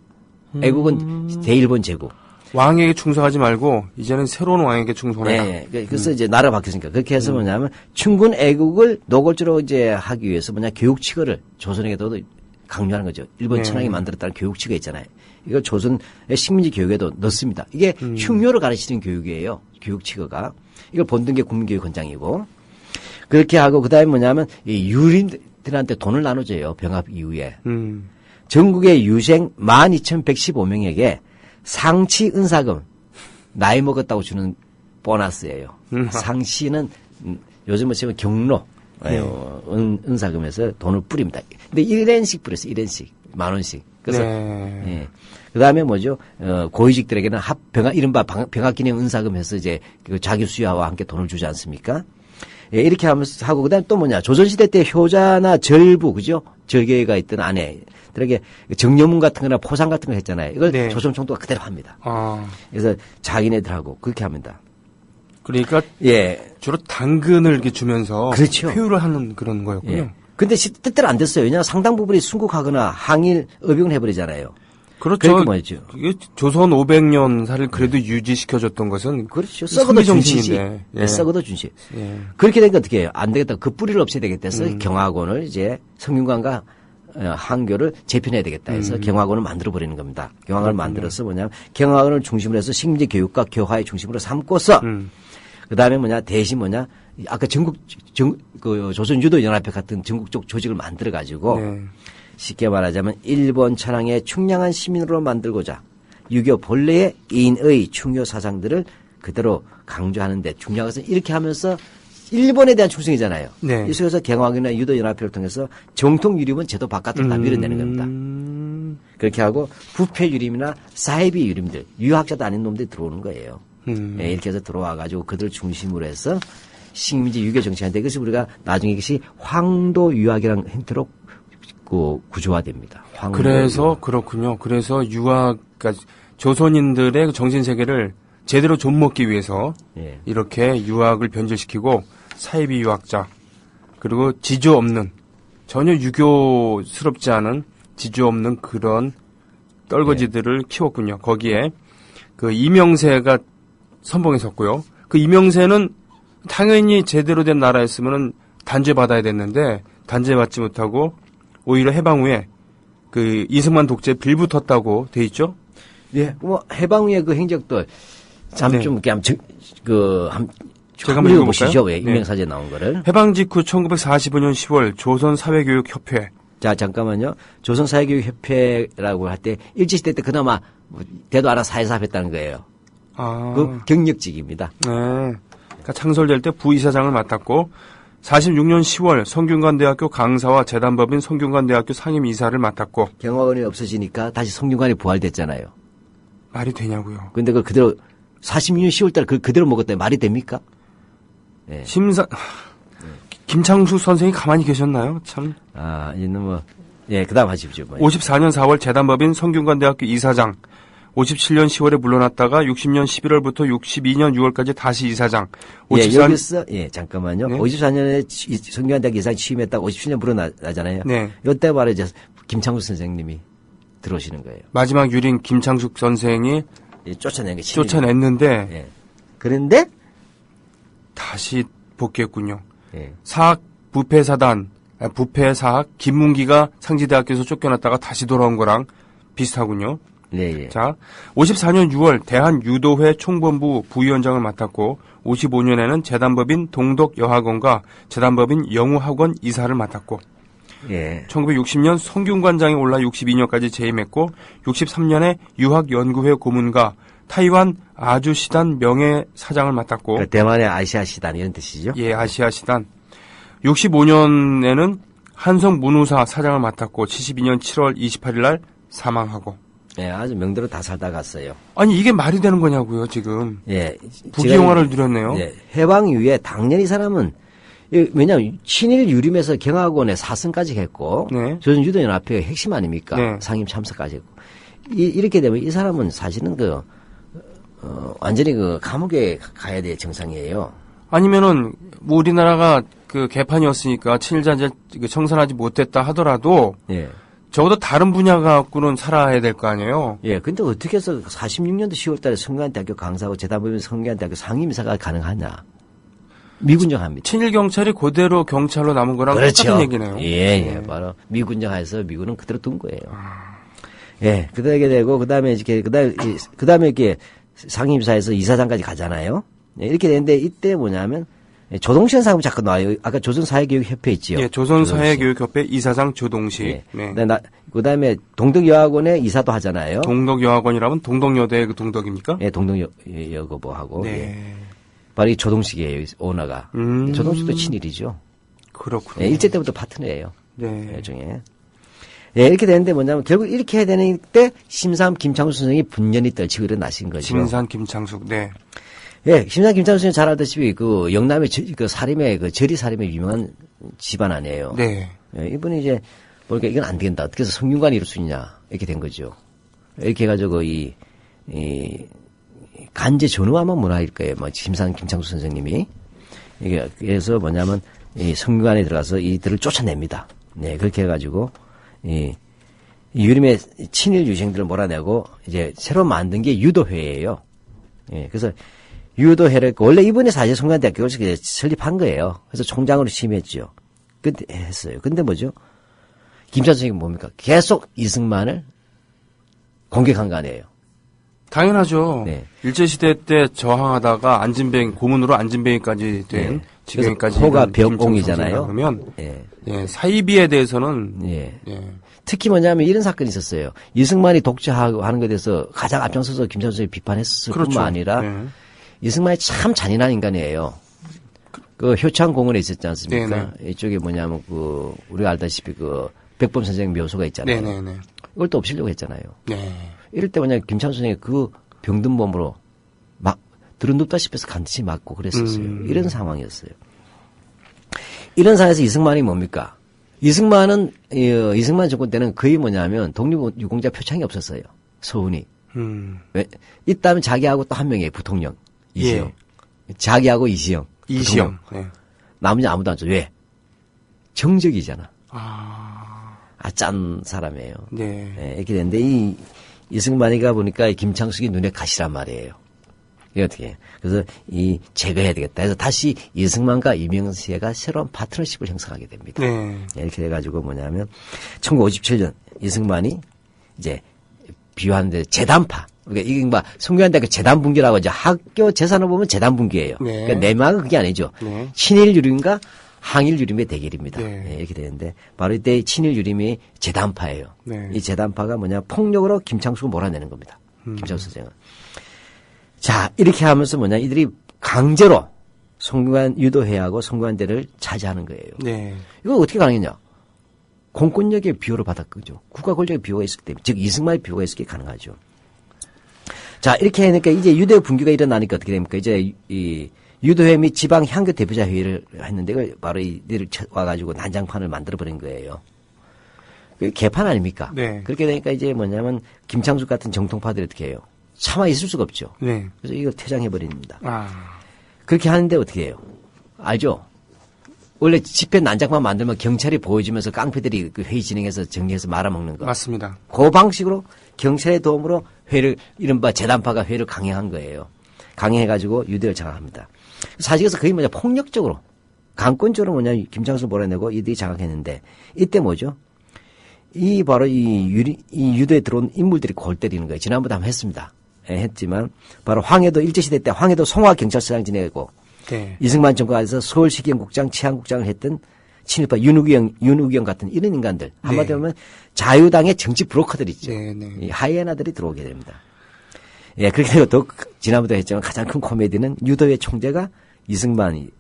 애국은 대일본 제국. 왕에게 충성하지 말고 이제는 새로운 왕에게 충성해라. 네. 그래서 이제 나라 바뀌었으니까 그렇게 해서 뭐냐면 충군 애국을 노골적으로 이제 하기 위해서 뭐냐 교육치거를 조선에게도 강요하는 거죠. 일본 천황이 만들었다는 교육치거 있잖아요. 이걸 조선의 식민지 교육에도 넣습니다. 이게 흉노를 가르치는 교육이에요. 교육치거가. 이걸 본뜬 게 국민교육헌장이고. 그렇게 하고 그다음에 뭐냐면 이 유림들한테 돈을 나눠줘요. 병합 이후에. 전국의 유생 12,115명에게 상치 은사금 나이 먹었다고 주는 보너스예요. 상치는 요즘은 치면 경로 은사금에서 돈을 뿌립니다. 근데 1엔씩 뿌렸어요. 1엔씩 10,000원씩. 그래서 예. 그다음에 뭐죠? 고위직들에게는 이른바 병합기념 은사금 해서 이제 자기 수야와 함께 돈을 주지 않습니까? 예, 이렇게 하면서 하고 그다음에 또 뭐냐? 조선시대 때 효자나 절부 그죠? 절개가 있던 아내들에게 정려문 같은 거나 포상 같은 거 했잖아요. 이걸 네. 조선 총독가 그대로 합니다. 아. 그래서 자기네들하고 그렇게 합니다. 그러니까 예. 주로 당근을 이렇게 주면서 그렇죠. 표유를 하는 그런 거였군요. 예. 근데 뜻대로 안 됐어요. 왜냐하면 상당 부분이 순국하거나 항일 의병을 해버리잖아요. 그렇죠. 그렇게 뭐였죠. 이게 조선 500년사를 그래도 유지시켜줬던 것은 그렇죠. 썩어도 준시지. 정신인데. 예. 썩어도 준시. 예. 그렇게 되니까 어떻게 해요? 안 되겠다. 그 뿌리를 없애야 되겠다 해서 경화곤을 이제 성균관과 한교를 재편해야 되겠다 해서 경화곤을 만들어버리는 겁니다. 경화곤을 만들어서 뭐냐면 경화곤을 중심으로 해서 식민지 교육과 교화의 중심으로 삼고서 그 다음에 뭐냐 대신 뭐냐 아까 조선 유도 연합회 같은 전국적 조직을 만들어 가지고 네. 쉽게 말하자면 일본 천황의 충량한 시민으로 만들고자 유교 본래의 인의 충효 사상들을 그대로 강조하는데 중요한 것은 이렇게 하면서 일본에 대한 충성이잖아요. 네. 이 속에서 경화군이나 유도 연합회를 통해서 정통 유림은 제도 바깥으로 다 밀어내는 겁니다. 그렇게 하고 부패 유림이나 사이비 유림들 유학자도 아닌 놈들이 들어오는 거예요. 네, 이렇게 해서 들어와 가지고 그들 중심으로 해서 식민지 유교 정치하는데 이것이 우리가 나중에 이것이 황도 유학이라는 형태로 구조화됩니다. 그래서 유학. 그렇군요. 그래서 그러니까 조선인들의 정신 세계를 제대로 좀먹기 위해서 예. 이렇게 유학을 변질시키고 사이비 유학자 그리고 지조 없는 전혀 유교스럽지 않은 지조 없는 그런 떨거지들을 키웠군요. 거기에 그 이명세가 선봉에 섰고요. 그 이명세는 당연히 제대로 된 나라였으면은 단죄받아야 됐는데 단죄받지 못하고 오히려 해방 후에 그 이승만 독재 빌붙었다고 돼 있죠? 예, 뭐 해방 후에 그 행적들 참 네. 좀 이렇게 제가 한번 읽어보시죠. 읽어볼까요? 예, 인명사제 나온 거를. 해방 직후 1945년 10월 조선사회교육협회 자, 잠깐만요. 조선사회교육협회라고 할 때 일제시대 때 그나마 대도 알아 사회사업했다는 거예요. 그 경력직입니다. 네. 그러니까 창설될 때 부이사장을 맡았고 46년 10월 성균관대학교 강사와 재단법인 성균관대학교 상임이사를 맡았고. 경화원이 없어지니까 다시 성균관이 부활됐잖아요. 말이 되냐고요. 근데 그걸 그대로 46년 10월 달에 그대로 먹었다니 말이 됩니까? 예. 김창숙 선생이 가만히 계셨나요? 참. 아, 이는 뭐, 예, 그 다음 하십시오. 뭐. 54년 4월 재단법인 성균관대학교 이사장. 57년 10월에 물러났다가 60년 11월부터 62년 6월까지 다시 이사장. 예, 여기서, 예, 잠깐만요. 네. 54년에 성균관대학교 이사장 취임했다가 57년 물러나잖아요. 네. 이때 바로 이제 김창숙 선생님이 들어오시는 거예요. 마지막 유린 김창숙 선생이 예, 쫓아냈는데. 예. 그런데, 다시 복귀했군요. 예. 사학 부패사학 김문기가 상지대학교에서 쫓겨났다가 다시 돌아온 거랑 비슷하군요. 예, 예. 자, 54년 6월 대한유도회 총본부 부위원장을 맡았고 55년에는 재단법인 동덕여학원과 재단법인 영우학원 이사를 맡았고 예. 1960년 성균관장에 올라 62년까지 재임했고 63년에 유학연구회 고문과 타이완 아주시단 명예사장을 맡았고 그러니까 대만의 아시아시단 이런 뜻이죠? 예, 아시아시단 65년에는 한성문우사 사장을 맡았고 72년 7월 28일 날 사망하고 예, 아주 명대로 다 살다 갔어요. 아니 이게 말이 되는 거냐고요 지금. 예. 부귀영화를 누렸네요. 예. 해방 이후에 당연히 이 사람은 왜냐하면 친일 유림에서 경학원에 4승까지 했고 네. 조선유도연합회 핵심 아닙니까? 네. 상임 참석까지 했고 이렇게 되면 이 사람은 사실은 완전히 감옥에 가야 될 정상이에요. 아니면은 뭐 우리나라가 그 개판이었으니까 친일자재 청산하지 못했다 하더라도 예. 적어도 다른 분야 갖고는 살아야 될 거 아니에요. 예. 근데 어떻게 해서 46년도 10월 달에 성균관대학교 강사하고 재단법인 성균관대학교 상임이사가 가능하냐? 미군정합니다. 친일 경찰이 그대로 경찰로 남은 거랑 그렇죠. 똑같은 얘기네요. 예. 바로 미군정하에서 미군은 그대로 둔 거예요. 예. 그러게 되고 그다음에 이렇게 상임이사에서 이사장까지 가잖아요. 예, 이렇게 되는데 이때 뭐냐면 조동신 사람이 자꾸 나와요. 아까 조선사회교육협회 있지요. 예, 조선사회교육협회 이사장 조동식. 예. 네. 그다음에 동덕여학원의 이사도 하잖아요. 동덕여학원이라면 동덕여대의 그 동덕입니까? 예, 동덕여고하고. 네. 예. 바로 이 조동식이에요, 오너가. 조동식도 친일이죠. 그렇군요. 예, 일제 때부터 파트너예요. 네. 중에. 예, 이렇게 되는데 뭐냐면 결국 이렇게 해야 되는 때 심삼 김창수 선생이 분연히 떨치고 일어나신 거죠. 심산 김창숙. 네. 예, 심삼 김창수 선생님 잘 알다시피 영남의 저리 살림에 유명한 집안 아니에요. 네. 예, 이분이 이제 보니까 이건 안 되겠다. 어떻게 해서 성균관이 이룰 수 있냐. 이렇게 된 거죠. 이렇게 해가지고 이 간제 전후아마 문화일 거예요. 심산 김창수 선생님이. 이게 그래서 뭐냐면 이 성균관에 들어가서 이들을 쫓아냅니다. 네, 그렇게 해가지고 이 유림의 친일 유생들을 몰아내고 이제 새로 만든 게 유도회예요. 예, 그래서 유도회를 원래 이번에 사실 성균관대학교에서 설립한 거예요. 그래서 총장으로 취임했죠. 근데 했어요. 근데 뭐죠? 김찬수 선생님 뭡니까? 계속 이승만을 공격한 거 아니에요. 당연하죠. 네. 일제시대 때 저항하다가 고문으로 안진뱅이까지 된 지경까지. 호가 벽공이잖아요. 그러면 예. 예, 사이비에 대해서는 예. 예. 특히 뭐냐면 이런 사건이 있었어요. 이승만이 독재하고 하는 것에 대해서 가장 앞장서서 김찬수 선생님이 비판했을 그렇죠. 뿐만 아니라 예. 이승만이 참 잔인한 인간이에요. 그 효창공원에 있었지 않습니까? 네네. 이쪽에 뭐냐면 우리가 알다시피 백범 선생 묘소가 있잖아요. 네네네. 이걸 또 없애려고 했잖아요. 네. 이럴 때 뭐냐 김창수 선생이 병든 몸으로 막 들어눕다시피 해서 간듯이 맞고 그랬었어요. 이런 상황이었어요. 이런 상황에서 이승만이 뭡니까? 이승만 정권 때는 거의 뭐냐면 독립유공자 표창이 없었어요. 서훈이. 왜? 있다면 자기하고 또 한 명이에요. 부통령. 이시영. 예. 자기하고 이시영. 이시영. 네. 나머지 아무도 안 줘. 왜? 정적이잖아. 아. 짠 사람이에요. 네. 네, 이렇게 되는데 이승만이가 보니까 김창숙이 눈에 가시란 말이에요. 이게 어떻게? 그래서 제거해야 되겠다. 해서 다시 이승만과 이명세가 새로운 파트너십을 형성하게 됩니다. 네. 이렇게 돼가지고 뭐냐면 1957년 이승만이 이제 비유하는데 재단파. 그러니까 이게 성균관대학교 재단분기라고 이제 학교 재산을 보면 재단분기예요. 네. 그러니까 내막은 그게 아니죠. 네. 친일유림과 항일유림의 대결입니다. 네. 네, 이렇게 되는데 바로 이때 친일유림이 재단파예요. 네. 이 재단파가 폭력으로 김창숙을 몰아내는 겁니다. 김창숙 선생은. 자, 이렇게 하면서 이들이 강제로 성균관 유도회하고 성균관대를 차지하는 거예요. 네. 이거 어떻게 가능했냐? 공권력의 비호를 받았거죠. 국가 권력의 비호가 있었기 때문에, 즉 이승만의 비호가 있었기 가능하죠. 자, 이렇게 하니까 이제 유대 분규가 일어나니까 어떻게 됩니까? 이제 이 유도회 및 지방 향교 대표자 회의를 했는데 그걸 바로 이들을 와가지고 난장판을 만들어버린 거예요. 그 개판 아닙니까? 네. 그렇게 되니까 이제 뭐냐면 김창숙 같은 정통파들이 어떻게 해요? 참아 있을 수가 없죠. 네. 그래서 이걸 퇴장해버립니다. 아. 그렇게 하는데 어떻게 해요? 알죠? 원래 집회 난장판 만들면 경찰이 보여주면서 깡패들이 그 회의 진행해서 정리해서 말아먹는 거. 맞습니다. 그 방식으로 경찰의 도움으로 회를, 이른바 재단파가 회를 강행한 거예요. 강행해가지고 유대를 장악합니다. 사실에서 거의 뭐냐, 폭력적으로, 강권적으로 뭐냐, 김창수를 몰아내고 이들이 장악했는데, 이때 뭐죠? 바로 이 유대에 들어온 인물들이 골 때리는 거예요. 지난번에 한번 했습니다. 예, 했지만, 바로 황해도 일제시대 때 황해도 송화경찰서장 지내고, 네. 이승만 정권 안에서 서울시경국장, 치안국장을 했던 친일파 윤우경 같은 이런 인간들. 한마디로 하면 자유당의 정치 브로커들 있죠. 네, 네. 이 하이에나들이 들어오게 됩니다. 예, 그렇게 되고 또 지난번에도 했지만 가장 큰 코미디는 유도회 총재가 이승만이,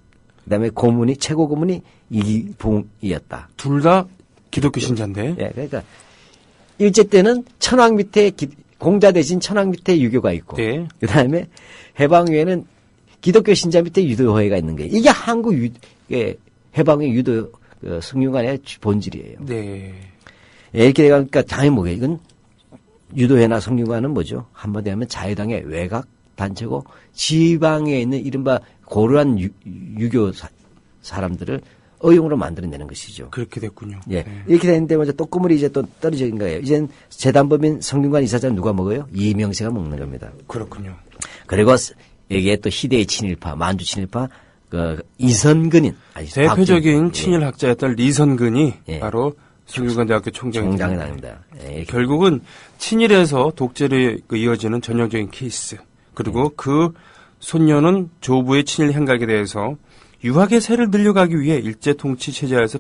그다음에 고문이, 최고 고문이 이기붕이었다. 둘 다 기독교 신자인데. 예, 그러니까 일제 때는 천황 밑에 공자 대신 천황 밑에 유교가 있고, 네. 그다음에 해방 후에는 기독교 신자 밑에 유도회가 있는 거예요. 이게 한국 해방의 유도 성균관의 본질이에요. 네. 예, 이렇게 되니까 당연히 뭐예요? 이건 유도회나 성균관은 뭐죠? 한마디로 하면 자유당의 외곽 단체고 지방에 있는 이른바 고루한 유교 사람들을 어용으로 만들어내는 것이죠. 그렇게 됐군요. 예. 네. 이렇게 됐는데 먼저 또 꾸물이 이제 또 떨어진 거예요. 이젠 재단법인 성균관 이사장 누가 먹어요? 이명세가 먹는 겁니다. 그렇군요. 그리고 여기에 또 희대의 친일파, 만주 친일파, 이선근인. 대표적인 친일학자였던 리선근이 예. 바로 성균관대학교 총장이 총장입니다. 나옵니다. 예, 결국은 친일에서 독재로 이어지는 전형적인 케이스. 그리고 그 손녀는 조부의 친일 행각에 대해서 유학의 세를 늘려가기 위해 일제 통치 체제에서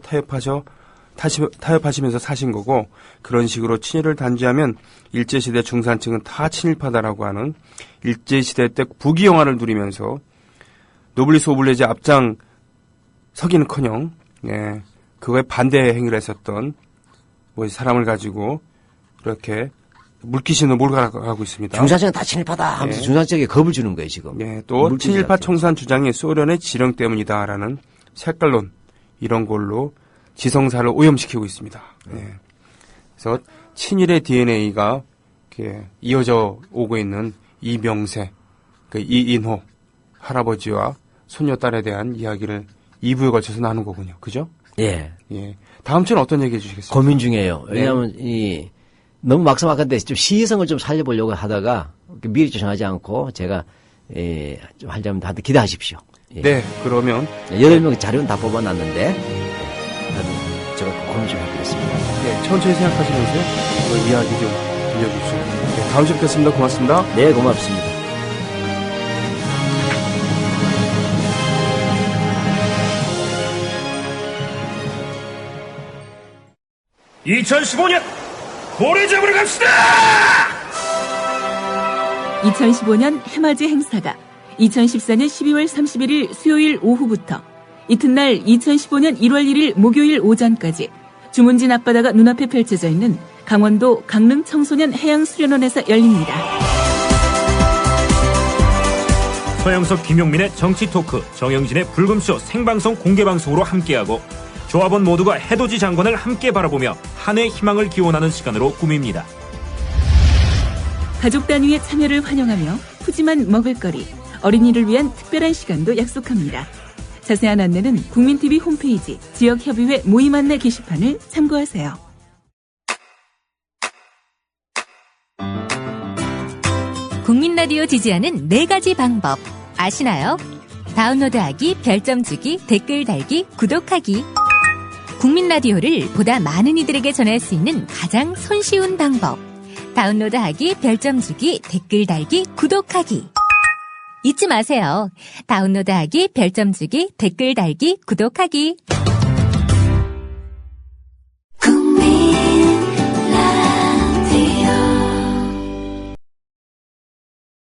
타협하시면서 사신 거고, 그런 식으로 친일을 단죄하면 일제시대 중산층은 다 친일파다라고 하는 일제시대 때 부귀영화를 누리면서 노블리스 오블레제 앞장 서기는커녕, 예, 그거에 반대 행위를 했었던 사람을 가지고 이렇게 물귀신으로 몰아가고 있습니다. 중산층은 다 친일파다 하면서 예. 중산층에게 겁을 주는 거예요, 지금. 예, 또 친일파 청산 주장이 소련의 지령 때문이다라는 색깔론, 이런 걸로 지성사를 오염시키고 있습니다. 예. 그래서 친일의 DNA가 이렇게 이어져 오고 있는 이명세, 이인호 할아버지와 손녀딸에 대한 이야기를 2부에 걸쳐서 나눈 거군요. 그죠? 예. 예. 다음 주는 어떤 얘기 해주시겠습니까? 고민 중이에요. 왜냐하면 너무 막상막한데 좀 시의성을 좀 살려보려고 하다가 미리 조정하지 않고 제가 좀 하려면 다들 기대하십시오. 예. 네, 그러면 8명 자료는 다 뽑아놨는데 제가 고민 좀 해보겠습니다. 네, 천천히 생각하시면서 그 이야기 좀 들려주십시오. 네, 다음 주에 뵙겠습니다. 고맙습니다. 네, 고맙습니다. (2015년) 고래 잡으러 갑시다! 2015년 해맞이 행사가 2014년 12월 31일 수요일 오후부터 이튿날 2015년 1월 1일 목요일 오전까지 주문진 앞바다가 눈앞에 펼쳐져 있는 강원도 강릉 청소년 해양수련원에서 열립니다. 서영석, 김용민의 정치 토크, 정영진의 불금쇼 생방송 공개방송으로 함께하고 조합원 모두가 해돋이 장관을 함께 바라보며 한 해 희망을 기원하는 시간으로 꾸밉니다. 가족 단위의 참여를 환영하며 푸짐한 먹을거리, 어린이를 위한 특별한 시간도 약속합니다. 자세한 안내는 국민TV 홈페이지 지역협의회 모임 안내 게시판을 참고하세요. 국민라디오 지지하는 4가지 방법 아시나요? 다운로드하기, 별점 주기, 댓글 달기, 구독하기. 국민라디오를 보다 많은 이들에게 전할 수 있는 가장 손쉬운 방법. 다운로드하기, 별점 주기, 댓글 달기, 구독하기. 잊지 마세요. 다운로드하기, 별점 주기, 댓글 달기, 구독하기.